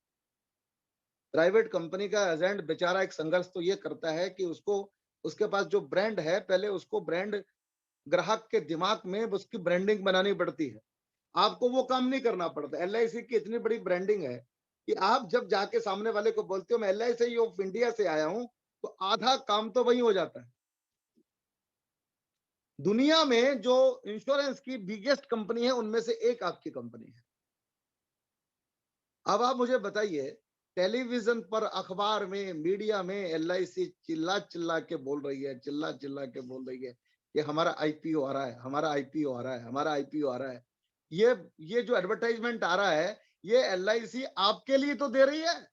प्राइवेट कंपनी का एजेंट बेचारा एक संघर्ष तो ये करता है कि उसको, उसके पास जो ब्रांड है, पहले उसको ब्रांड ग्राहक के दिमाग में उसकी ब्रांडिंग बनानी पड़ती है। आपको वो काम नहीं करना पड़ता। LIC की इतनी बड़ी ब्रांडिंग है कि आप जब जाके सामने वाले को बोलते हो मैं LIC ऑफ इंडिया से आया हूं, तो आधा काम तो वही हो जाता है। दुनिया में जो इंश्योरेंस की बिगेस्ट कंपनी है, उनमें से एक आपकी कंपनी है। अब आप मुझे बताइए, टेलीविजन पर, अखबार में, मीडिया में LIC चिल्ला चिल्ला के बोल रही है, चिल्ला चिल्ला के बोल रही है कि हमारा IPO आ रहा है, हमारा IPO आ रहा है, हमारा IPO आ रहा है। ये जो एडवर्टाइजमेंट आ रहा है, ये LIC आपके लिए तो दे रही है,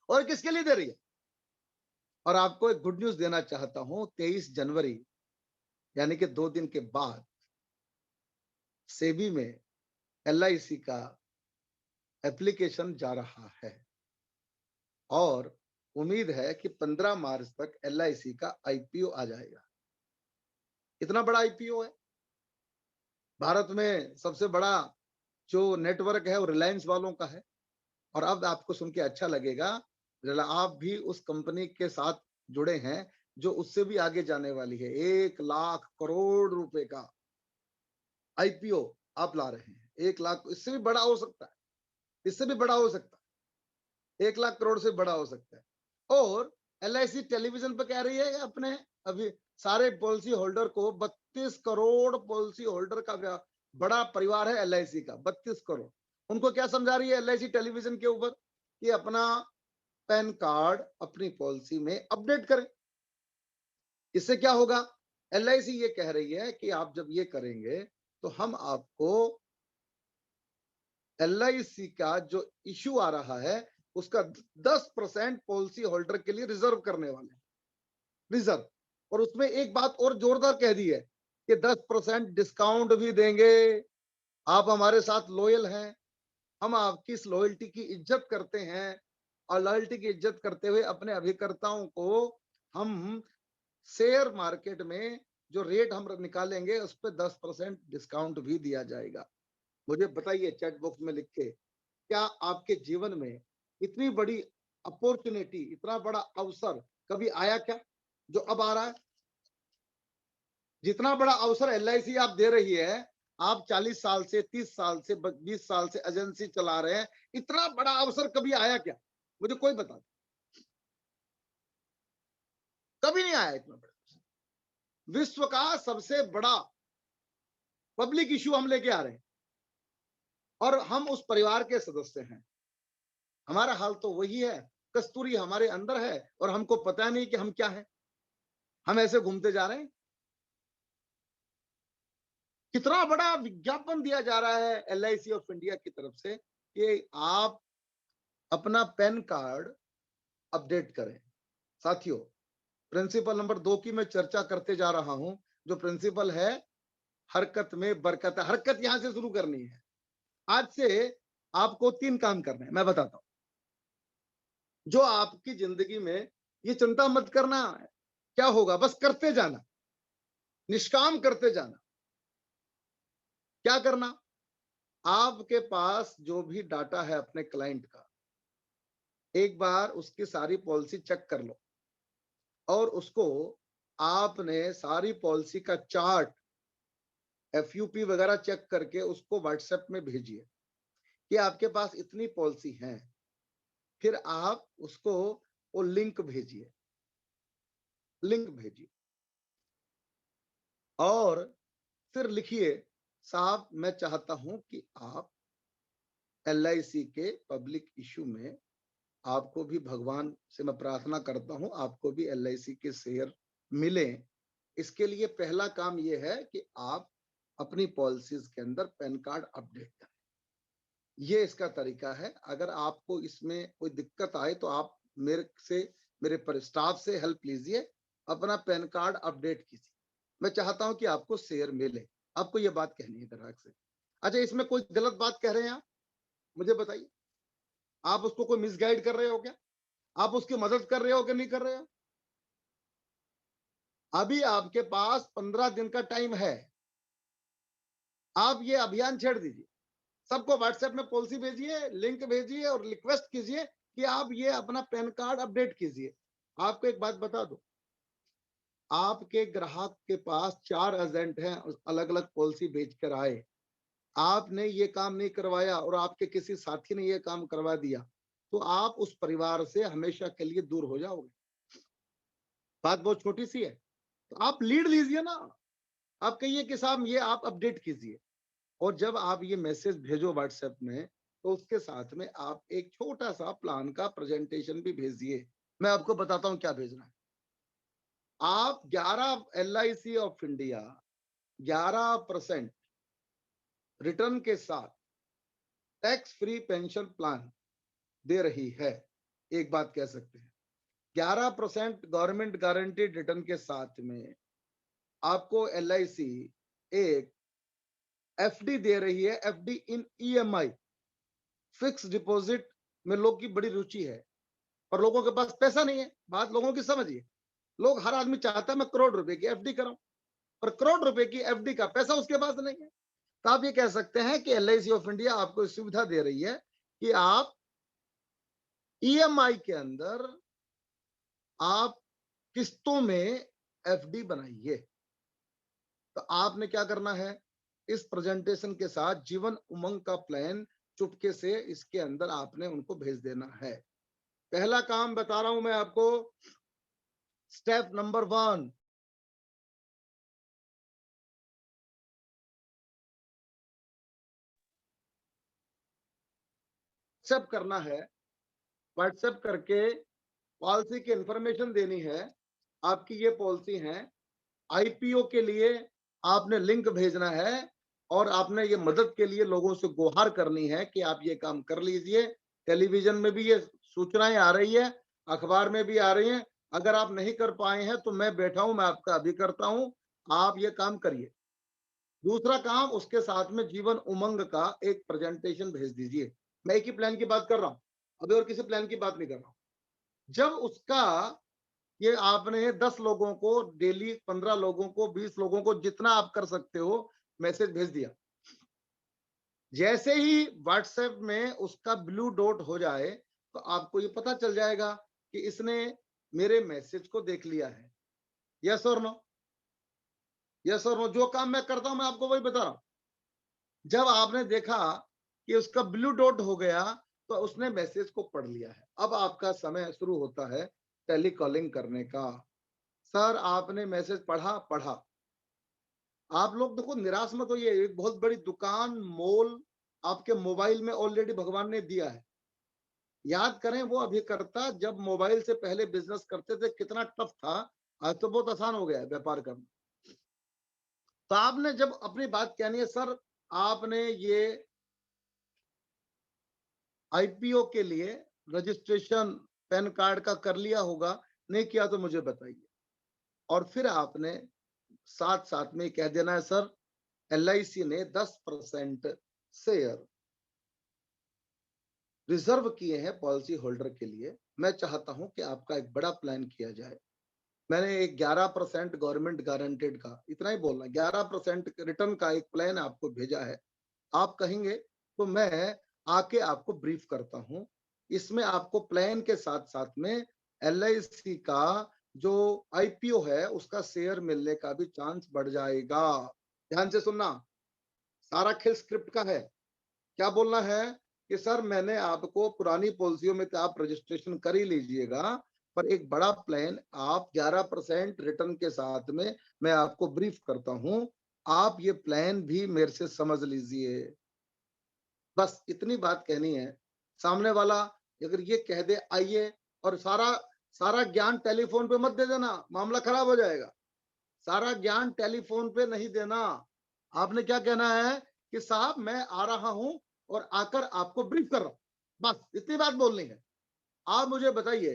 और किसके लिए दे रही है? और आपको एक गुड न्यूज देना चाहता हूं, 23 जनवरी यानी कि 2 दिन के बाद सेबी में LIC का एप्लीकेशन जा रहा है, और उम्मीद है कि 15 मार्च तक LIC का IPO आ जाएगा। इतना बड़ा IPO है। भारत में सबसे बड़ा जो नेटवर्क है वो रिलायंस वालों का है। और अब आपको सुन के अच्छा लगेगा, आप भी उस कंपनी के साथ जुड़े हैं जो उससे भी आगे जाने वाली है। 1 लाख करोड़ रुपए का IPO आप ला रहे हैं। 1 लाख, इससे भी बड़ा हो सकता है, इससे भी बड़ा हो सकता है, 1 लाख करोड़ से बड़ा हो सकता है। और LIC टेलीविजन पर कह रही है अपने अभी सारे पॉलिसी होल्डर को, 32 करोड़ पॉलिसी होल्डर का बड़ा परिवार है LIC का, 32 करोड़। उनको क्या समझा रही है LIC टेलीविजन के ऊपर? कि अपना पैन कार्ड अपनी पॉलिसी में अपडेट करें। इससे क्या होगा? LIC ये कह रही है कि आप जब ये करेंगे तो हम आपको LIC का जो इश्यू आ रहा है उसका 10% पॉलिसी होल्डर के लिए रिजर्व करने वाले, रिजर्व। और उसमें एक बात और जोरदार कह दी है कि 10% डिस्काउंट भी देंगे। आप हमारे साथ लॉयल हैं, हम आपकी इस लॉयल्टी की इज्जत करते हैं, और लॉयल्टी की इज्जत करते हुए अपने अभिकर्ताओं को हम शेयर मार्केट में जो रेट हम निकालेंगे उस पर 10% डिस्काउंट भी दिया जाएगा। मुझे बताइए चैट बॉक्स में लिख के, क्या आपके जीवन में इतनी बड़ी अपॉर्चुनिटी, इतना बड़ा अवसर कभी आया क्या जो अब आ रहा है? जितना बड़ा अवसर LIC आप दे रही है, आप 40 साल से, 30 साल से, 20 साल से एजेंसी चला रहे हैं, इतना बड़ा अवसर कभी आया क्या? मुझे कोई बता दे। कभी नहीं आया इतना बड़ा। विश्व का सबसे बड़ा पब्लिक इश्यू हम लेके आ रहे हैं, और हम उस परिवार के सदस्य हैं। हमारा हाल तो वही है कस्तूरी हमारे अंदर है और हमको पता नहीं कि हम क्या है, हम ऐसे घूमते जा रहे हैं। कितना बड़ा विज्ञापन दिया जा रहा है LIC ऑफ इंडिया की तरफ से कि आप अपना पैन कार्ड अपडेट करें। साथियों, प्रिंसिपल नंबर 2 की मैं चर्चा करते जा रहा हूं, जो प्रिंसिपल है हरकत में बरकत है। हरकत यहां से शुरू करनी है। आज से आपको 3 काम करने हैं, मैं बताता हूं, जो आपकी जिंदगी में, ये चिंता मत करना क्या होगा, बस करते जाना, निष्काम करते जाना। क्या करना, आपके पास जो भी डाटा है अपने क्लाइंट का, एक बार उसकी सारी पॉलिसी चेक कर लो और उसको आपने सारी पॉलिसी का चार्ट FUP वगैरह चेक करके उसको व्हाट्सएप में भेजिए कि आपके पास इतनी पॉलिसी है। फिर आप उसको वो लिंक भेजिए और फिर लिखिए, साहब मैं चाहता हूं कि आप LIC के पब्लिक इश्यू में, आपको भी भगवान से मैं प्रार्थना करता हूं आपको भी LIC के शेयर मिले। इसके लिए पहला काम यह है कि आप अपनी पॉलिसीज के अंदर पैन कार्ड अपडेट करें। ये इसका तरीका है। अगर आपको इसमें कोई दिक्कत आए तो आप मेरे स्टाफ से हेल्प लीजिए, अपना पैन कार्ड अपडेट कीजिए। मैं चाहता हूं कि आपको शेयर मिले। आपको ये बात कहनी है ग्राहक से। अच्छा, इसमें कोई गलत बात कह रहे हैं आप, मुझे बताइए। आप उसको कोई मिसगाइड कर रहे हो क्या? आप उसकी मदद कर रहे हो कि नहीं कर रहे हो? अभी आपके पास 15 दिन का टाइम है। आप ये अभियान छेड़ दीजिए, सबको व्हाट्सएप में पॉलिसी भेजिए, लिंक भेजिए और रिक्वेस्ट कीजिए कि आप ये अपना पैन कार्ड अपडेट कीजिए। आपको एक बात बता दो, आपके ग्राहक के पास 4 एजेंट हैं, अलग अलग पॉलिसी बेचकर आए, आपने ये काम नहीं करवाया और आपके किसी साथी ने ये काम करवा दिया, तो आप उस परिवार से हमेशा के लिए दूर हो जाओगे। बात बहुत छोटी सी है, तो आप लीड लीजिए ना। आप कहिए कि साहब ये आप अपडेट कीजिए, और जब आप ये मैसेज भेजो व्हाट्सएप में, तो उसके साथ में आप एक छोटा सा प्लान का प्रेजेंटेशन भी भेजिए। मैं आपको बताता हूं क्या भेजना है। आप 11 LIC ऑफ इंडिया 11% रिटर्न के साथ टैक्स फ्री पेंशन प्लान दे रही है। एक बात कह सकते हैं, 11% गवर्नमेंट गारंटीड रिटर्न के साथ में आपको LIC एक FD दे रही है। FD इन EMI, फिक्स डिपॉजिट में लोग की बड़ी रुचि है, और लोगों के पास पैसा नहीं है। बात लोगों की समझिए। लोग, हर आदमी चाहता है मैं करोड़ रुपए की FD कराऊं, पर करोड़ रुपए की FD का पैसा उसके पास नहीं है। तो आप ये कह सकते हैं कि LIC ऑफ इंडिया आपको सुविधा दे रही है कि आप EMI के अंदर आप किस्तों में FD बनाइए। तो आपने क्या करना है, इस प्रेजेंटेशन के साथ जीवन उमंग का प्लान चुपके से इसके अंदर आपने उनको भेज देना है। पहला काम बता रहा हूं मैं आपको, स्टेप नंबर 1, व्हाट्सएप करना है। व्हाट्सएप करके पॉलिसी की इंफॉर्मेशन देनी है। आपकी ये पॉलिसी है। IPO के लिए आपने लिंक भेजना है, और आपने ये मदद के लिए लोगों से गुहार करनी है कि आप ये काम कर लीजिए। टेलीविजन में भी ये सूचनाएं आ रही है, अखबार में भी आ रही हैं। अगर आप नहीं कर पाए हैं तो मैं बैठा हूं, मैं आपका अभी करता हूं, आप ये काम करिए। दूसरा काम, उसके साथ में जीवन उमंग का एक प्रेजेंटेशन भेज दीजिए। मैं एक ही प्लान की बात कर रहा हूं, अभी और किसी प्लान की बात नहीं कर रहा हूं। जब उसका ये आपने 10 लोगों को डेली, 15 लोगों को, 20 लोगों को, जितना आप कर सकते हो, मैसेज भेज दिया। जैसे ही व्हाट्सएप में उसका ब्लू डॉट हो जाए, तो आपको ये पता चल जाएगा कि इसने मेरे मैसेज को देख लिया है। यस और नो? यस और नो? जो काम मैं करता हूं मैं आपको वही बता रहा हूं। जब आपने देखा कि उसका ब्लू डॉट हो गया, तो उसने मैसेज को पढ़ लिया है। अब आपका समय शुरू होता है टेली कॉलिंग करने का। सर आपने मैसेज पढ़ा। आप लोग देखो, निराश मत होइए। एक बहुत बड़ी दुकान, मॉल आपके मोबाइल में ऑलरेडी भगवान ने दिया है। याद करें वो अभिकर्ता जब मोबाइल से पहले बिजनेस करते थे कितना टफ था, आज तो बहुत आसान हो गया है व्यापार करना। तो आपने जब अपनी बात कहनी है, सर आपने ये आईपीओ के लिए रजिस्ट्रेशन पैन कार्ड का कर लिया होगा, नहीं किया तो मुझे बताइए। और फिर आपने साथ साथ में कह देना है, सर एलआईसी ने 10% शेयर रिजर्व किए हैं पॉलिसी होल्डर के लिए। मैं चाहता हूं कि आपका एक बड़ा प्लान किया जाए। मैंने एक 11% गवर्नमेंट गारंटेड का, इतना ही बोलना, 11% रिटर्न का एक प्लान आपको भेजा है। आप कहेंगे तो मैं आके आपको ब्रीफ करता हूं। इसमें आपको प्लान के साथ साथ में एलआईसी का जो आईपीओ है उसका शेयर मिलने का भी चांस बढ़ जाएगा। ध्यान से सुनना, सारा खेल स्क्रिप्ट का है। क्या बोलना है कि सर मैंने आपको पुरानी पॉलिसियों में तो आप रजिस्ट्रेशन कर ही लीजिएगा, पर एक बड़ा प्लान आप 11% रिटर्न के साथ में मैं आपको ब्रीफ करता हूं, आप ये प्लान भी मेरे से समझ लीजिए। बस इतनी बात कहनी है। सामने वाला अगर ये कह दे आइए, और सारा सारा ज्ञान टेलीफोन पे मत दे देना, मामला खराब हो जाएगा। सारा ज्ञान टेलीफोन पे नहीं देना। आपने क्या कहना है कि साहब मैं आ रहा हूं और आकर आपको ब्रीफ कर रहा हूं, बस इतनी बात बोलनी है। आप मुझे बताइए,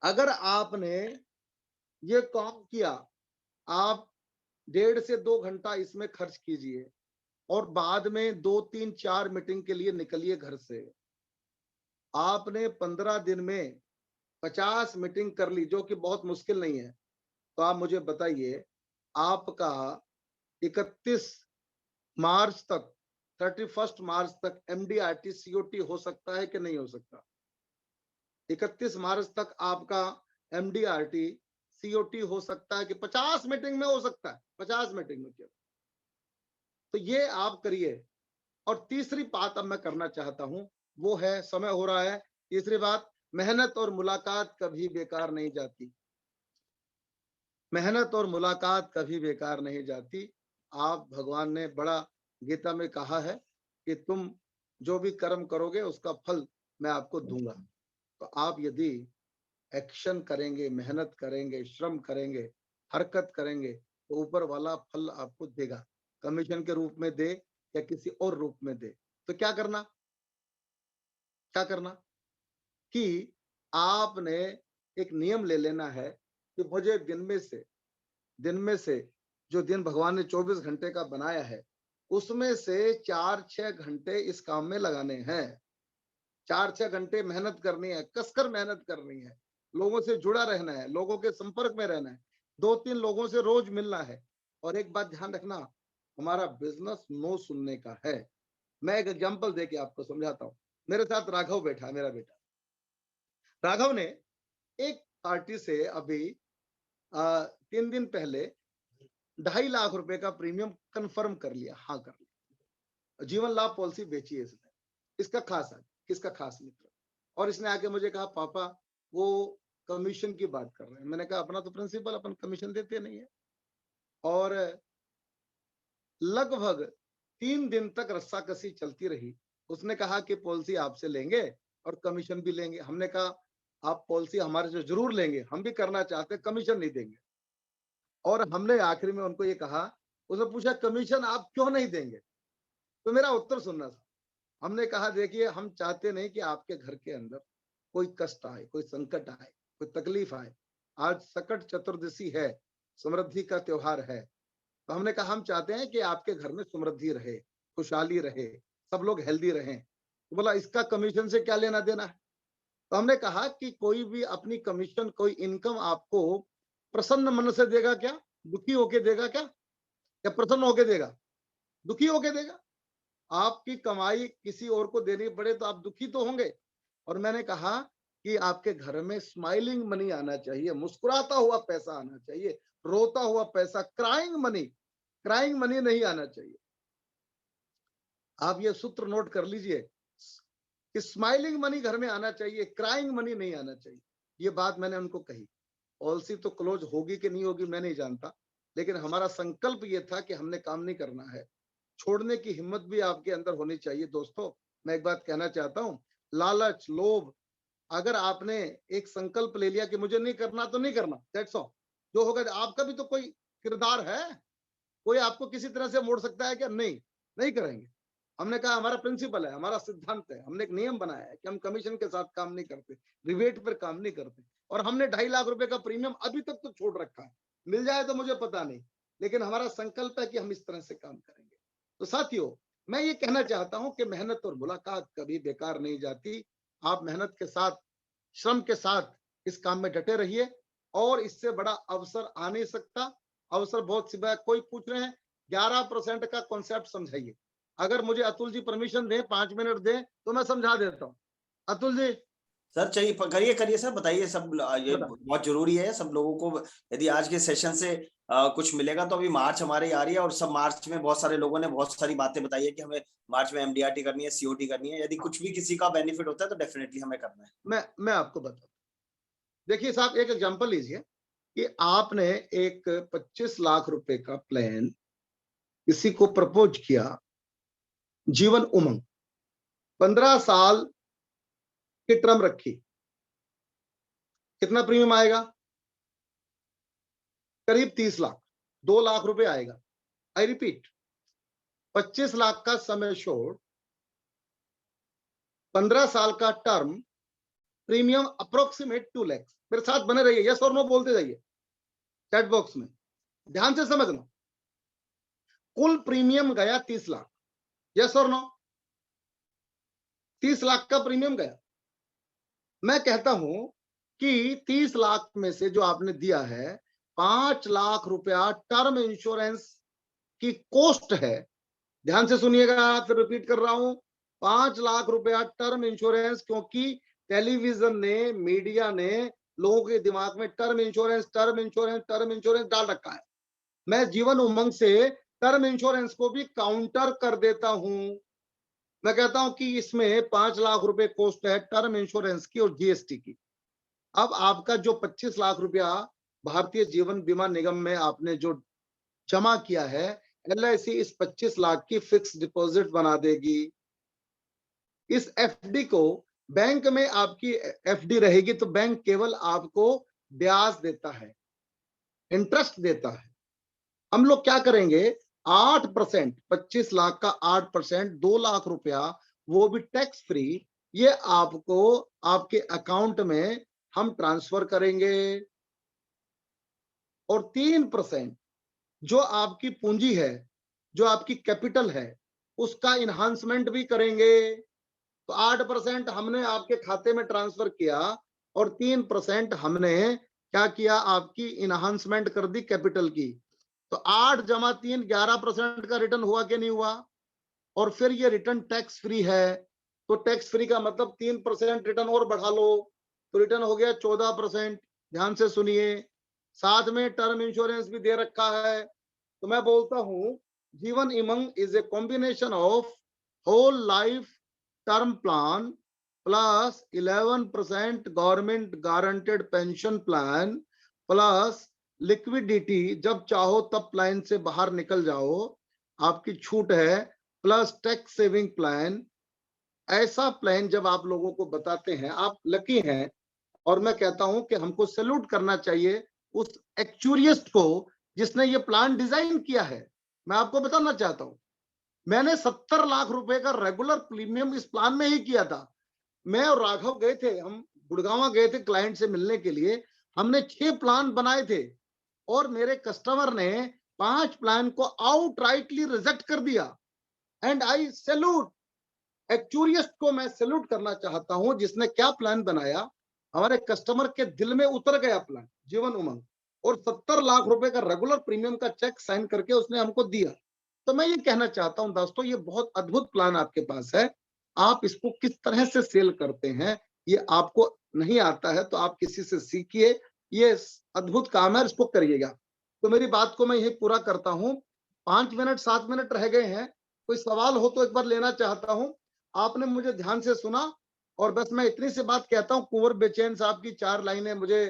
अगर आपने ये काम किया, आप 1.5 से 2 घंटा इसमें खर्च कीजिए और बाद में 2, 3, 4 मीटिंग के लिए निकलिए घर से। आपने 15 दिन में 50 मीटिंग कर ली, जो कि बहुत मुश्किल नहीं है। तो आप मुझे बताइए, आपका 31 मार्च तक, 31 मार्च तक एमडीआरटी सीओटी हो सकता है कि नहीं हो सकता? 31 मार्च तक आपका एमडीआरटी सीओटी हो सकता है कि 50 मीटिंग में हो सकता है? 50 मीटिंग में क्या? तो ये आप करिए। और तीसरी बात अब मैं करना चाहता हूं, वो है, समय हो रहा है, तीसरी बात, मेहनत और मुलाकात कभी बेकार नहीं जाती। मेहनत और मुलाकात कभी बेकार नहीं जाती। आप, भगवान ने बड़ा गीता में कहा है कि तुम जो भी कर्म करोगे उसका फल मैं आपको दूंगा। तो आप यदि एक्शन करेंगे, मेहनत करेंगे, श्रम करेंगे, हरकत करेंगे, तो ऊपर वाला फल आपको देगा। कमीशन के रूप में दे या किसी और रूप में दे। तो क्या करना, क्या करना कि आपने एक नियम ले लेना है कि मुझे दिन में से जो दिन भगवान ने 24 घंटे का बनाया है, उसमें से 4-6 घंटे इस काम में लगाने हैं। 4-6 घंटे मेहनत करनी है, कसकर मेहनत करनी है, लोगों से जुड़ा रहना है, लोगों के संपर्क में रहना है, 2-3 लोगों से रोज मिलना है। और एक बात ध्यान रखना, हमारा बिजनेस नो सुनने का है। मैं एक एग्जांपल देके आपको समझाता हूँ। मेरे साथ राघव बैठा है, मेरा बेटा। राघव ने एक पार्टी से अभी 3 दिन पहले 2.5 लाख रुपए का प्रीमियम कंफर्म कर लिया, हाँ कर लिया। जीवन लाभ पॉलिसी बेची है इसने। इसका खास है, किसका खास मित्र। और इसने आके मुझे कहा, पापा वो कमीशन की बात कर रहे हैं। मैंने कहा अपना तो प्रिंसिपल, अपन कमीशन देते नहीं है। और लगभग 3 दिन तक रस्साकसी चलती रही। उसने कहा कि पॉलिसी आपसे लेंगे और कमीशन भी लेंगे। हमने कहा आप पॉलिसी हमारे से जरूर लेंगे, हम भी करना चाहते हैं, कमीशन नहीं देंगे। और हमने आखिरी में उनको ये कहा, उसने पूछा कमीशन आप क्यों नहीं देंगे? तो मेरा उत्तर सुनना था। हमने कहा देखिए, हम चाहते नहीं कि आपके घर के अंदर कोई कष्ट आए, कोई संकट आए, कोई तकलीफ आए। आज संकट चतुर्दशी है, समृद्धि का त्योहार है। तो हमने कहा हम चाहते हैं कि आपके घर में समृद्धि रहे, खुशहाली रहे, सब लोग हेल्दी रहें। तो बोला इसका कमीशन से क्या लेना देना है? तो हमने कहा कि कोई भी अपनी कमीशन, कोई इनकम आपको प्रसन्न मन से देगा क्या? दुखी होके देगा क्या? या प्रसन्न होके देगा? दुखी होके देगा। आपकी कमाई किसी और को देनी पड़े तो आप दुखी तो होंगे। और मैंने कहा कि आपके घर में स्माइलिंग मनी आना चाहिए, मुस्कुराता हुआ पैसा आना चाहिए, रोता हुआ पैसा, क्राइंग मनी नहीं आना चाहिए। आप ये सूत्र नोट कर लीजिए कि स्माइलिंग मनी घर में आना चाहिए, क्राइंग मनी नहीं आना चाहिए। ये बात मैंने उनको कही। पॉलिसी तो क्लोज होगी कि नहीं होगी मैं नहीं जानता, लेकिन हमारा संकल्प ये था कि हमने काम नहीं करना है। छोड़ने की हिम्मत भी आपके अंदर होनी चाहिए। दोस्तों, मैं एक बात कहना चाहता हूं, लालच, लोभ, अगर आपने एक संकल्प ले लिया कि मुझे नहीं करना तो नहीं करना, दैट्स ऑल, जो होगा। आपका भी तो कोई किरदार है, कोई आपको किसी तरह से मोड़ सकता है क्या? नहीं, नहीं करेंगे। हमने कहा हमारा प्रिंसिपल है, हमारा सिद्धांत है, हमने एक नियम बनाया है कि हम कमीशन के साथ काम नहीं करते, रिबेट पर काम नहीं करते, और हमने 2.5 लाख रुपए का प्रीमियम अभी तक तो छोड़ रखा है। मिल जाए तो मुझे पता नहीं, लेकिन हमारा संकल्प है कि हम इस तरह से काम करेंगे। तो साथियों, मैं ये कहना चाहता हूं कि मेहनत और मुलाकात कभी बेकार नहीं जाती। आप मेहनत के साथ, श्रम के साथ इस काम में डटे रहिए, और इससे बड़ा अवसर आ नहीं सकता। अवसर बहुत सी बात, कोई पूछ रहे हैं 11% का कॉन्सेप्ट समझाइए। अगर मुझे अतुल जी परमिशन दें, 5 मिनट दें, तो मैं समझा देता हूँ। अतुल जी। सर चाहिए, करिए सर, बताइए सब। ये बता। बहुत जरूरी है सब लोगों को। यदि आज के सेशन से कुछ मिलेगा तो अभी मार्च हमारी आ रही है, और सब मार्च में बहुत सारे लोगों ने बहुत सारी बातें बताई है कि हमें मार्च में एमडीआरटी करनी है, सीओटी करनी है। यदि कुछ भी किसी का बेनिफिट होता है तो डेफिनेटली हमें करना है। मैं आपको बताता हूँ। देखिए साहब, एक एग्जांपल लीजिए कि आपने एक 25 लाख रुपए का प्लान किसी को प्रपोज किया, जीवन उमंग, 15 साल की टर्म रखी, कितना प्रीमियम आएगा? करीब 30 लाख, 2 लाख रुपए आएगा। आई रिपीट, 25 लाख का समय छोड़, 15 साल का टर्म, प्रीमियम अप्रोक्सीमेट 2 लाख। मेरे साथ बने रहिए, यस और नो बोलते जाइए चैट बॉक्स में, ध्यान से समझना। कुल प्रीमियम गया 30 लाख, यस और नो? 30 लाख का प्रीमियम गया। मैं कहता हूं कि 30 लाख में से जो आपने दिया है, 5 लाख रुपया टर्म इंश्योरेंस की कॉस्ट है। ध्यान से सुनिएगा, फिर रिपीट कर रहा हूं, 5 लाख रुपया टर्म इंश्योरेंस, क्योंकि टेलीविजन ने, मीडिया ने लोगों के दिमाग में term insurance, term insurance, term insurance डाल रखा है। मैं जीवन उमंग से टर्म इंश्योरेंस को भी काउंटर कर देता हूं। मैं कहता हूं कि इसमें 5 लाख रुपए कॉस्ट है टर्म इंश्योरेंस की और जीएसटी की। अब आपका जो 25 लाख रुपया भारतीय जीवन बीमा निगम में आपने जो जमा किया है, एलआईसी इस 25 लाख की फिक्स डिपॉजिट बना देगी। इस एफडी को, बैंक में आपकी एफडी रहेगी तो बैंक केवल आपको ब्याज देता है, इंटरेस्ट देता है। हम लोग क्या करेंगे, 8%, 25 लाख का 8%, 2 लाख रुपया, वो भी टैक्स फ्री, ये आपको आपके अकाउंट में हम ट्रांसफर करेंगे। और 3% जो आपकी पूंजी है, जो आपकी कैपिटल है, उसका इन्हांसमेंट भी करेंगे। तो 8% हमने आपके खाते में ट्रांसफर किया, और 3% हमने क्या किया, आपकी इन्हांसमेंट कर दी कैपिटल की। तो 8 जमा 3, 11% का रिटर्न हुआ कि नहीं हुआ? और फिर ये रिटर्न टैक्स फ्री है, तो टैक्स फ्री का मतलब 3% रिटर्न और बढ़ा लो, तो रिटर्न हो गया 14%। ध्यान से सुनिए, साथ में टर्म इंश्योरेंस भी दे रखा है। तो मैं बोलता हूं, Jeevan Umang is a combination of whole life term plan plus 11% government guaranteed pension plan plus liquidity, जब चाहो तब प्लान से बाहर निकल जाओ, आपकी छूट है, प्लस टैक्स सेविंग प्लान। ऐसा प्लान जब आप लोगों को बताते हैं, आप लकी हैं। और मैं कहता हूं कि हमको सैल्यूट करना चाहिए उस एक्चुरियस्ट को जिसने ये प्लान डिजाइन किया है। मैं आपको बताना चाहता हूं, मैंने 70 लाख रुपए का रेगुलर प्रीमियम इस प्लान में ही किया था। मैं और राघव गए थे, हम गुड़गांव गए थे क्लाइंट से मिलने के लिए। हमने 6 प्लान बनाए थे, और मेरे कस्टमर ने 5 प्लान को आउटराइटली रिजेक्ट कर दिया। एंड आई सैल्यूट एक्चुरियस्ट को, मैं सैल्यूट करना चाहता हूं जिसने क्या प्लान बनाया, हमारे कस्टमर के दिल में उतर गया प्लान जीवन उमंग, और 70 लाख रुपए का रेगुलर प्रीमियम का चेक साइन करके उसने हमको दिया। तो मैं ये कहना चाहता हूं दोस्तों, ये बहुत अद्भुत प्लान आपके पास है। आप इसको किस तरह से सेल करते हैं, ये आपको नहीं आता है तो आप किसी से सीखिए, ये अद्भुत काम है, इसको करिएगा। तो मेरी बात को मैं यही पूरा करता हूं। 5 मिनट 7 मिनट रह गए हैं, कोई सवाल हो तो एक बार लेना चाहता हूं। आपने मुझे ध्यान से सुना, और बस मैं इतनी सी बात कहता हूं, कुंवर बेचैन साहब की 4 लाइनें मुझे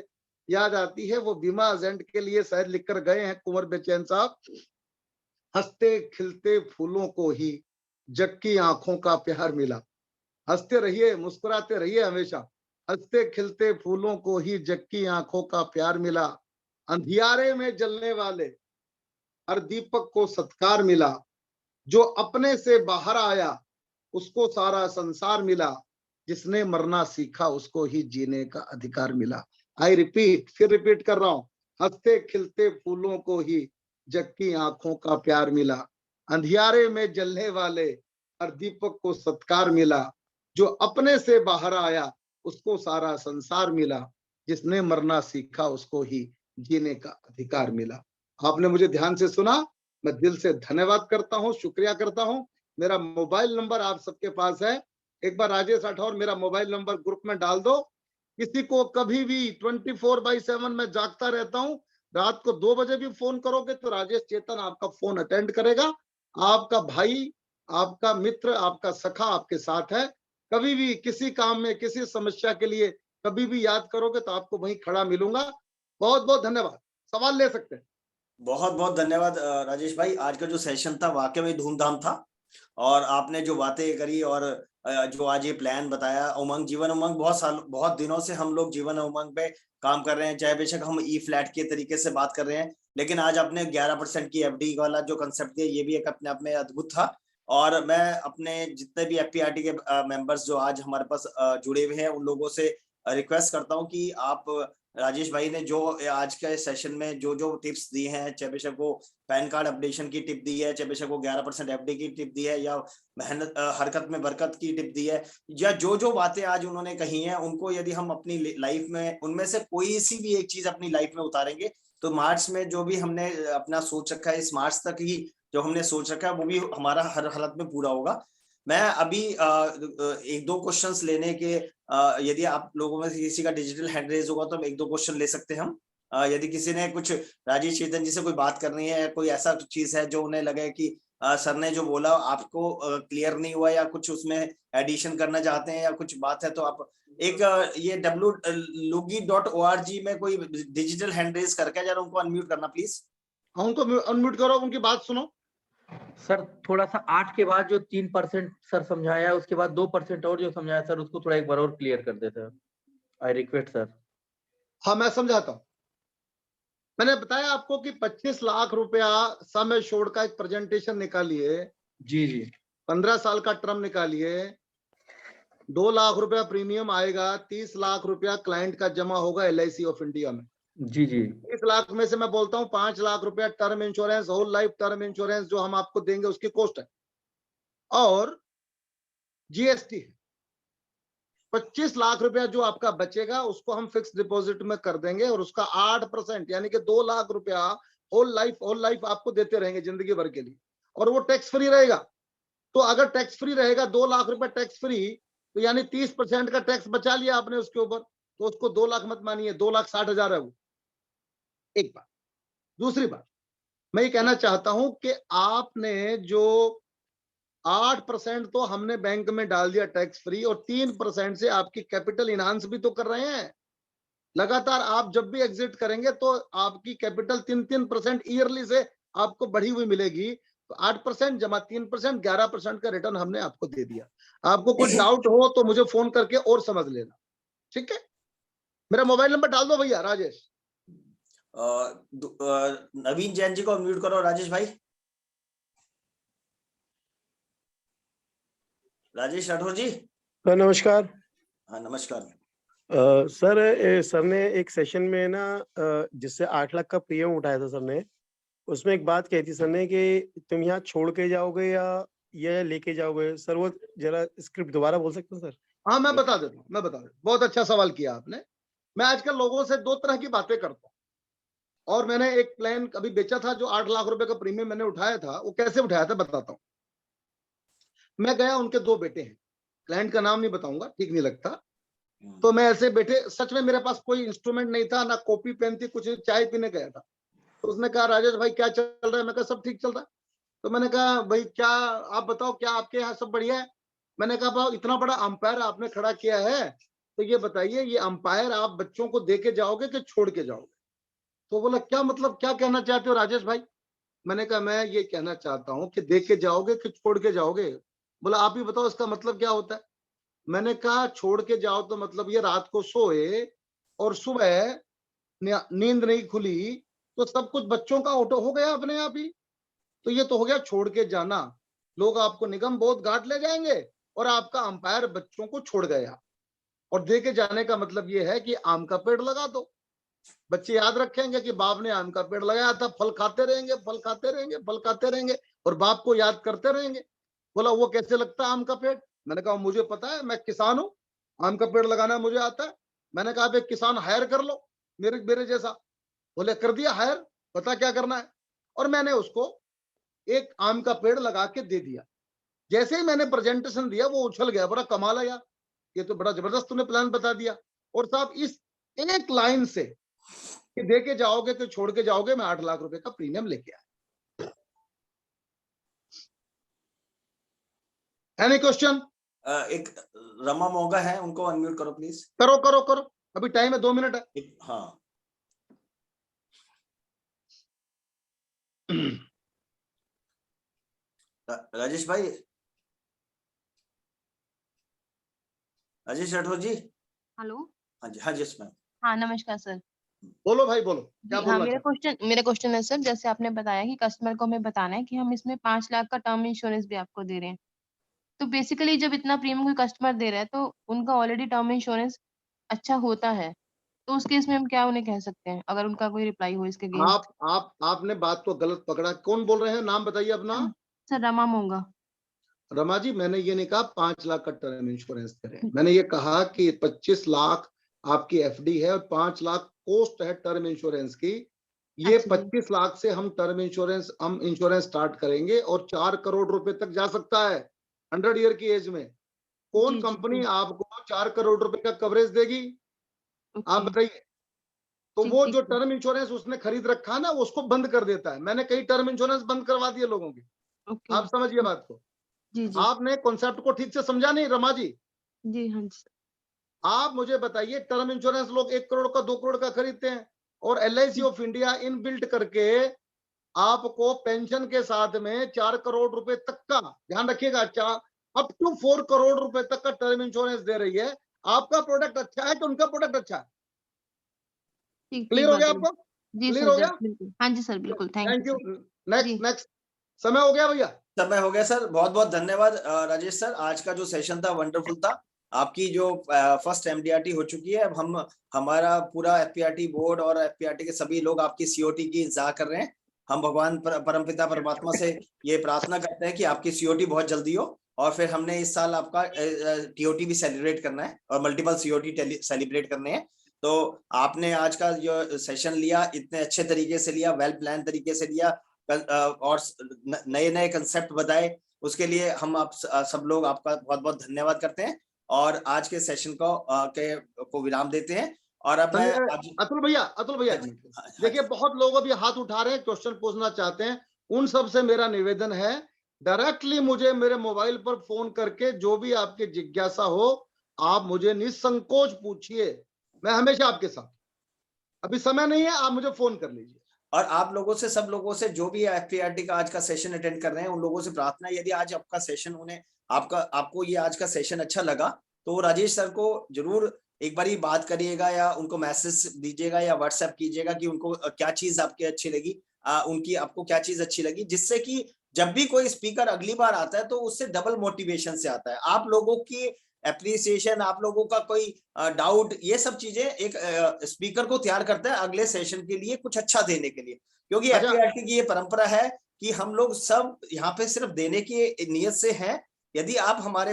याद आती है। वो बीमा एजेंट के लिए शायद लिखकर गए हैं कुंवर बेचैन साहब, हंसते खिलते फूलों को ही जग की आंखों का प्यार मिला। हंसते रहिए, मुस्कुराते रहिए हमेशा। हंसते खिलते फूलों को ही जग की आंखों का प्यार मिला, अंधियारे में जलने वाले हर दीपक को सत्कार मिला, जो अपने से बाहर आया उसको सारा संसार मिला, जिसने मरना सीखा उसको ही जीने का अधिकार मिला। आई रिपीट, फिर रिपीट कर रहा हूं, हंसते खिलते फूलों को ही जग की आंखों का प्यार मिला, अंधियारे में जलने वाले हर दीपक को सत्कार मिला, जो अपने से बाहर आया उसको सारा संसार मिला, जिसने मरना सीखा उसको ही जीने का अधिकार मिला। आपने मुझे ध्यान से सुना, मैं दिल से धन्यवाद करता हूं, शुक्रिया करता हूं। मेरा मोबाइल नंबर आप सबके पास है, एक बार राजेश राठौर मेरा मोबाइल नंबर ग्रुप में डाल दो। किसी को कभी भी 24/7 मैं जागता रहता हूं, रात को 2 बजे भी फोन करोगे तो राजेश चेतन आपका फोन अटेंड करेगा। आपका भाई, आपका मित्र, आपका सखा आपके साथ है। कभी भी किसी काम में, किसी समस्या के लिए कभी भी याद करोगे तो आपको वहीं खड़ा मिलूंगा। बहुत बहुत धन्यवाद। सवाल ले सकते हैं। बहुत बहुत धन्यवाद राजेश भाई। आज का जो सेशन था वाकई में धूमधाम था, और आपने जो बातें करी और जो आज ये प्लान बताया, उमंग, जीवन उमंग, बहुत दिनों से हम लोग जीवन उमंग पे काम कर रहे हैं, चाहे बेशक हम ई फ्लैट के तरीके से बात कर रहे हैं, लेकिन आज आपने 11% की एफडी वाला जो कंसेप्ट दिया, ये भी एक अपने आप में अद्भुत था। और मैं अपने जितने भी एफपीआरटी के मेंबर्स जो आज हमारे पास जुड़े हुए हैं, उन लोगों से रिक्वेस्ट करता हूँ कि आप राजेश भाई ने जो आज के सेशन में जो जो टिप्स दी हैं, चाहे बेशक वो पैन कार्ड अपडेशन की टिप दी है, चाहे बेशक वो 11% एफडी की टिप दी है, या मेहनत हरकत में बरकत की टिप दी है, या जो जो बातें आज उन्होंने कही हैं, उनको यदि हम अपनी लाइफ में उनमें से कोई सी भी एक चीज अपनी लाइफ में उतारेंगे तो मार्च में जो भी हमने अपना सोच रखा है, इस मार्च तक ही जो हमने सोच रखा है वो भी हमारा हर हालत में पूरा होगा। मैं अभी एक दो क्वेश्चंस लेने के, यदि आप लोगों में से किसी का डिजिटल हैंड रेज होगा तो हम एक दो क्वेश्चन ले सकते हैं हम। यदि किसी ने कुछ राजेश चेतन जी से कोई बात करनी है, कोई ऐसा चीज है जो उन्हें लगे कि सर ने जो बोला आपको क्लियर नहीं हुआ, या कुछ उसमें एडिशन करना चाहते हैं, या कुछ बात है, तो आप एक ये wlugi.org में कोई डिजिटल हैंड रेज करके जरा उनको अनम्यूट करना प्लीज। हाँ, उनको अनम्यूट करो, उनकी बात सुनो। सर थोड़ा सा 8 के बाद जो 3% सर समझाया है, उसके बाद 2% और जो समझाया सर, उसको थोड़ा एक बार और क्लियर कर देते हैं। I request sir. हाँ, मैं समझाता हूँ। मैंने बताया आपको कि 25 लाख रुपया सम एश्योर्ड का एक प्रेजेंटेशन निकालिए। जी जी। 15 साल का टर्म निकालिए, 2 लाख रुपया प्रीमियम आएगा, 30 लाख रुपया क्लाइंट का जमा होगा LIC ऑफ इंडिया में। जी जी। 30 लाख में से मैं बोलता हूँ 5 लाख रुपया term insurance, whole life term insurance जो हम आपको देंगे उसकी कॉस्ट है, और GST है। 25 लाख रुपया जो आपका बचेगा उसको हम फिक्स डिपॉजिट में कर देंगे, और उसका 8% यानी कि 2 लाख रुपया होल लाइफ आपको देते रहेंगे जिंदगी भर के लिए, और वो टैक्स फ्री रहेगा। तो अगर टैक्स फ्री रहेगा 2 लाख रुपया टैक्स फ्री, तो यानी 30% का टैक्स बचा लिया आपने उसके ऊपर, तो उसको 2 लाख मत मानिए, 2,60,000 है वो। एक बात। दूसरी बात, मैं ये कहना चाहता हूं कि आपने जो 8% तो हमने बैंक में डाल दिया टैक्स फ्री, और 3% से आपकी कैपिटल इनहांस भी तो कर रहे हैं। लगातार आप जब भी एग्जिट करेंगे तो आपकी कैपिटल 3% ईयरली से आपको बढ़ी हुई मिलेगी। तो 8% जमा 3%, 11% का रिटर्न हमने आपको दे दिया। आपको कुछ डाउट हो तो मुझे फोन करके और समझ लेना, ठीक है? मेरा मोबाइल नंबर डाल दो भैया राजेश। नवीन जैन जी को म्यूट करो राजेश भाई। राजेश राठौर जी। नमस्कार। हाँ नमस्कार। सर ने एक सेशन में ना जिससे 8 लाख का प्रीमियम उठाया था सर ने, उसमें एक बात कही थी सर ने कि तुम यहाँ छोड़ के जाओगे या ये लेके जाओगे। सर वो जरा स्क्रिप्ट दोबारा बोल सकते हो सर? हाँ, मैं बता देता हूँ। बहुत अच्छा सवाल किया आपने। मैं आजकल लोगों से 2 तरह की बातें करता हूँ, और मैंने एक प्लान कभी बेचा था जो 8 लाख रुपए का प्रीमियम मैंने उठाया था। वो कैसे उठाया था बताता हूँ। मैं गया, उनके 2 बेटे हैं, क्लाइंट का नाम नहीं बताऊंगा, ठीक नहीं लगता। तो मैं ऐसे बैठे, सच में मेरे पास कोई इंस्ट्रूमेंट नहीं था, ना कॉपी पेन थी, कुछ चाय पीने गया था। तो उसने कहा राजेश भाई क्या चल रहा है? मैं कहा सब ठीक चल रहा है। तो मैंने कहा भाई क्या आप बताओ, क्या आपके यहाँ सब बढ़िया है? मैंने कहा भाई इतना बड़ा अंपायर आपने खड़ा किया है, तो ये बताइए ये अंपायर आप बच्चों को दे के जाओगे कि छोड़ के जाओगे? तो बोला क्या मतलब, क्या कहना चाहते हो राजेश भाई? मैंने कहा मैं ये कहना चाहता हूँ कि दे के जाओगे कि छोड़ के जाओगे। बोला आप ही बताओ इसका मतलब क्या होता है? मैंने कहा छोड़ के जाओ तो मतलब ये रात को सोए और सुबह नींद नहीं खुली तो सब कुछ बच्चों का ऑटो हो गया अपने आप ही। तो ये तो हो गया छोड़ के जाना। लोग आपको निगम बोध घाट ले जाएंगे और आपका अंपायर बच्चों को छोड़ गया, और दे के जाने का मतलब ये है कि आम का पेड़ लगा दो। बच्चे याद रखेंगे कि बाप ने आम का पेड़ लगाया था, फल खाते रहेंगे, फल खाते रहेंगे, फल खाते रहेंगे, और बाप को याद करते रहेंगे। बोला वो कैसे लगता है आम का पेड़? मैंने कहा मुझे पता है, मैं किसान हूँ, आम का पेड़ लगाना मुझे आता है। मैंने कहा आप एक किसान हायर कर लो मेरे जैसा। बोले कर दिया हायर, पता क्या करना है। और मैंने उसको एक आम का पेड़ लगा के दे दिया। जैसे ही मैंने प्रेजेंटेशन दिया वो उछल गया, बड़ा कमाल है यार, ये तो बड़ा जबरदस्त तूने प्लान बता दिया। और साहब इस एक लाइन से कि दे के जाओगे तो छोड़ के जाओगे, मैं 8 लाख रुपए का प्रीमियम लेके आया। Any question? एक रमा मोगा है, उनको अनम्यूट करो प्लीज। करो करो करो, अभी टाइम है 2 मिनट है। हाँ राजेश भाई, राजेश राठौर जी। हेलो। हाँ जी, हाँ जी मैम। हाँ नमस्कार सर। बोलो भाई बोलो, क्या जी हाँ, बोलना मेरा क्वेश्चन है सर, जैसे आपने बताया कि कस्टमर को हमें बताना है कि हम इसमें 5 लाख का टर्म इंश्योरेंस भी आपको दे रहे हैं। तो बेसिकली जब इतना प्रीमियम कोई कस्टमर दे रहा है तो उनका ऑलरेडी टर्म इंश्योरेंस अच्छा होता है, तो उस केस में हम क्या उन्हें कह सकते हैं अगर उनका कोई रिप्लाई हो इसके अगेंस्ट? आपने बात को गलत पकड़ा। कौन बोल रहे हैं, नाम बताइए अपना। सर रमा मोंगा। रमा जी, मैंने ये नहीं कहा 5 लाख का टर्म इंश्योरेंस करें, मैंने ये कहा कि 25 लाख आपकी एफडी है और 5 लाख कॉस्ट है टर्म इंश्योरेंस की। ये 25 लाख से हम टर्म इंश्योरेंस स्टार्ट करेंगे और 4 करोड़ रुपए तक जा सकता है 100 ईयर की एज में। कौन कंपनी आपको 4 करोड़ रुपए का कवरेज देगी, आप बताइए। तो वो जो टर्म इंश्योरेंस उसने खरीद रखा ना, उसको बंद कर देता है। मैंने कई टर्म इंश्योरेंस बंद करवा दिए लोगों के। आप समझिए बात को। आपने कॉन्सेप्ट को ठीक से समझा नहीं रमा जी। जी हाँ जी। आप मुझे बताइए, टर्म इंश्योरेंस लोग 1 करोड़ का 2 करोड़ का खरीदते हैं, और LIC of India in built करके आपको पेंशन के साथ में 4 करोड़ रुपए तक का, ध्यान रखिएगा, अप टू 4 करोड़ रुपए तक का टर्म इंश्योरेंस दे रही है। आपका प्रोडक्ट अच्छा है कि उनका प्रोडक्ट अच्छा है? क्लियर हो गया आपको? जी क्लियर सर, हो गया? बिल्कुल। हाँ जी सर, बिल्कुल। Thank you. नेक्स्ट समय हो गया भैया। समय हो गया सर, बहुत बहुत धन्यवाद राजेश सर। आज का जो सेशन था वंडरफुल था। आपकी जो फर्स्ट MDRT हो चुकी है, अब हमारा पूरा FPRT बोर्ड और FPRT के सभी लोग आपकी COT की इंतजार कर रहे हैं। हम भगवान परमपिता परमात्मा से ये प्रार्थना करते हैं कि आपकी COT बहुत जल्दी हो, और फिर हमने इस साल आपका TOT भी सेलिब्रेट करना है और मल्टीपल COT सेलिब्रेट करने हैं। तो आपने आज का जो सेशन लिया, इतने अच्छे तरीके से लिया, वेल प्लान तरीके से लिया, और नए नए कंसेप्ट बताए, उसके लिए हम आप सब लोग आपका बहुत बहुत धन्यवाद करते हैं, और आज के सेशन को विराम देते हैं। और अब मैं अतुल भैया देखिए, बहुत लोग अभी हाथ उठा रहे हैं, क्वेश्चन पूछना चाहते हैं। उन सब से मेरा निवेदन है, डायरेक्टली मुझे मेरे मोबाइल पर फोन करके जो भी आपकी जिज्ञासा हो आप मुझे निसंकोच पूछिए, मैं हमेशा आपके साथ। अभी समय नहीं है, आप मुझे फोन कर लीजिए। और आप लोगों से, सब लोगों से, जो भी FPRT का आज का सेशन अटेंड कर रहे हैं, उन लोगों से प्रार्थना है, यदि आज आपका सेशन आपको ये आज का सेशन अच्छा लगा तो राजेश सर को जरूर एक बार बात करिएगा, या उनको मैसेज दीजिएगा या व्हाट्सएप कीजिएगा कि उनको क्या चीज आपकी अच्छी लगी, उनकी आपको क्या चीज अच्छी लगी, जिससे कि जब भी कोई स्पीकर अगली बार आता है तो उससे डबल मोटिवेशन से आता है। आप लोगों की एप्रिसिएशन, आप लोगों का कोई डाउट, ये सब चीजें एक स्पीकर को तैयार करता है अगले सेशन के लिए कुछ अच्छा देने के लिए। क्योंकि FPRT की ये परंपरा है कि हम लोग सब यहाँ पे सिर्फ देने की नियत से हैं। यदि आप हमारे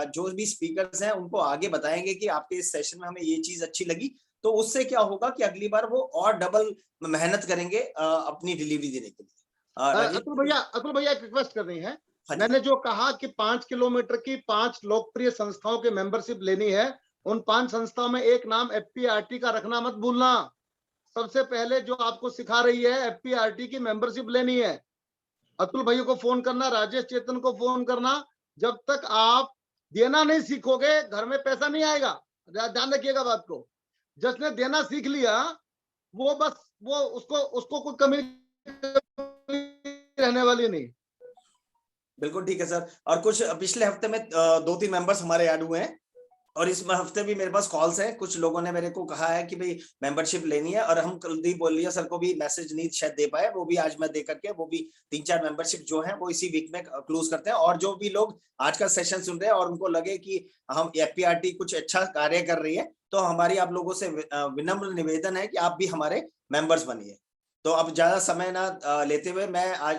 जो भी स्पीकर्स हैं उनको आगे बताएंगे कि आपके इस सेशन में हमें ये चीज अच्छी लगी, तो उससे क्या होगा कि अगली बार वो और डबल मेहनत करेंगे अपनी डिलीवरी देने के लिए। अतुल भैया एक रिक्वेस्ट करनी है। मैंने जो कहा कि 5 किलोमीटर की 5 लोकप्रिय संस्थाओं की मेंबरशिप लेनी है, उन 5 संस्थाओं में एक नाम FPRT का रखना मत भूलना। सबसे पहले जो आपको सिखा रही है FPRT की मेंबरशिप लेनी है। अतुल भैया को फोन करना, राजेश चेतन को फोन करना। जब तक आप देना नहीं सीखोगे घर में पैसा नहीं आएगा, ध्यान रखिएगा बात को। जिसने देना सीख लिया वो बस उसको कोई कमी रहने वाली नहीं। बिल्कुल ठीक है सर। और कुछ पिछले हफ्ते में 2-3 मेंबर्स हमारे ऐड हुए हैं और इस हफ्ते भी मेरे पास कॉल्स हैं। कुछ लोगों ने मेरे को कहा है कि भाई मेंबरशिप लेनी है, और हम कुलदीप बोलिया सर को भी मैसेज नहीं शायद दे पाए, वो भी आज मैं दे करके वो भी 3-4 मेंबरशिप जो है वो इसी वीक में क्लोज करते हैं। और जो भी लोग आज का सेशन सुन रहे हैं और उनको लगे कि हम एफपीआरटी कुछ अच्छा कार्य कर रही है, तो हमारी आप लोगों से विनम्र निवेदन है कि आप भी हमारे मेंबर्स बनिए। तो अब ज्यादा समय ना लेते हुए मैं आज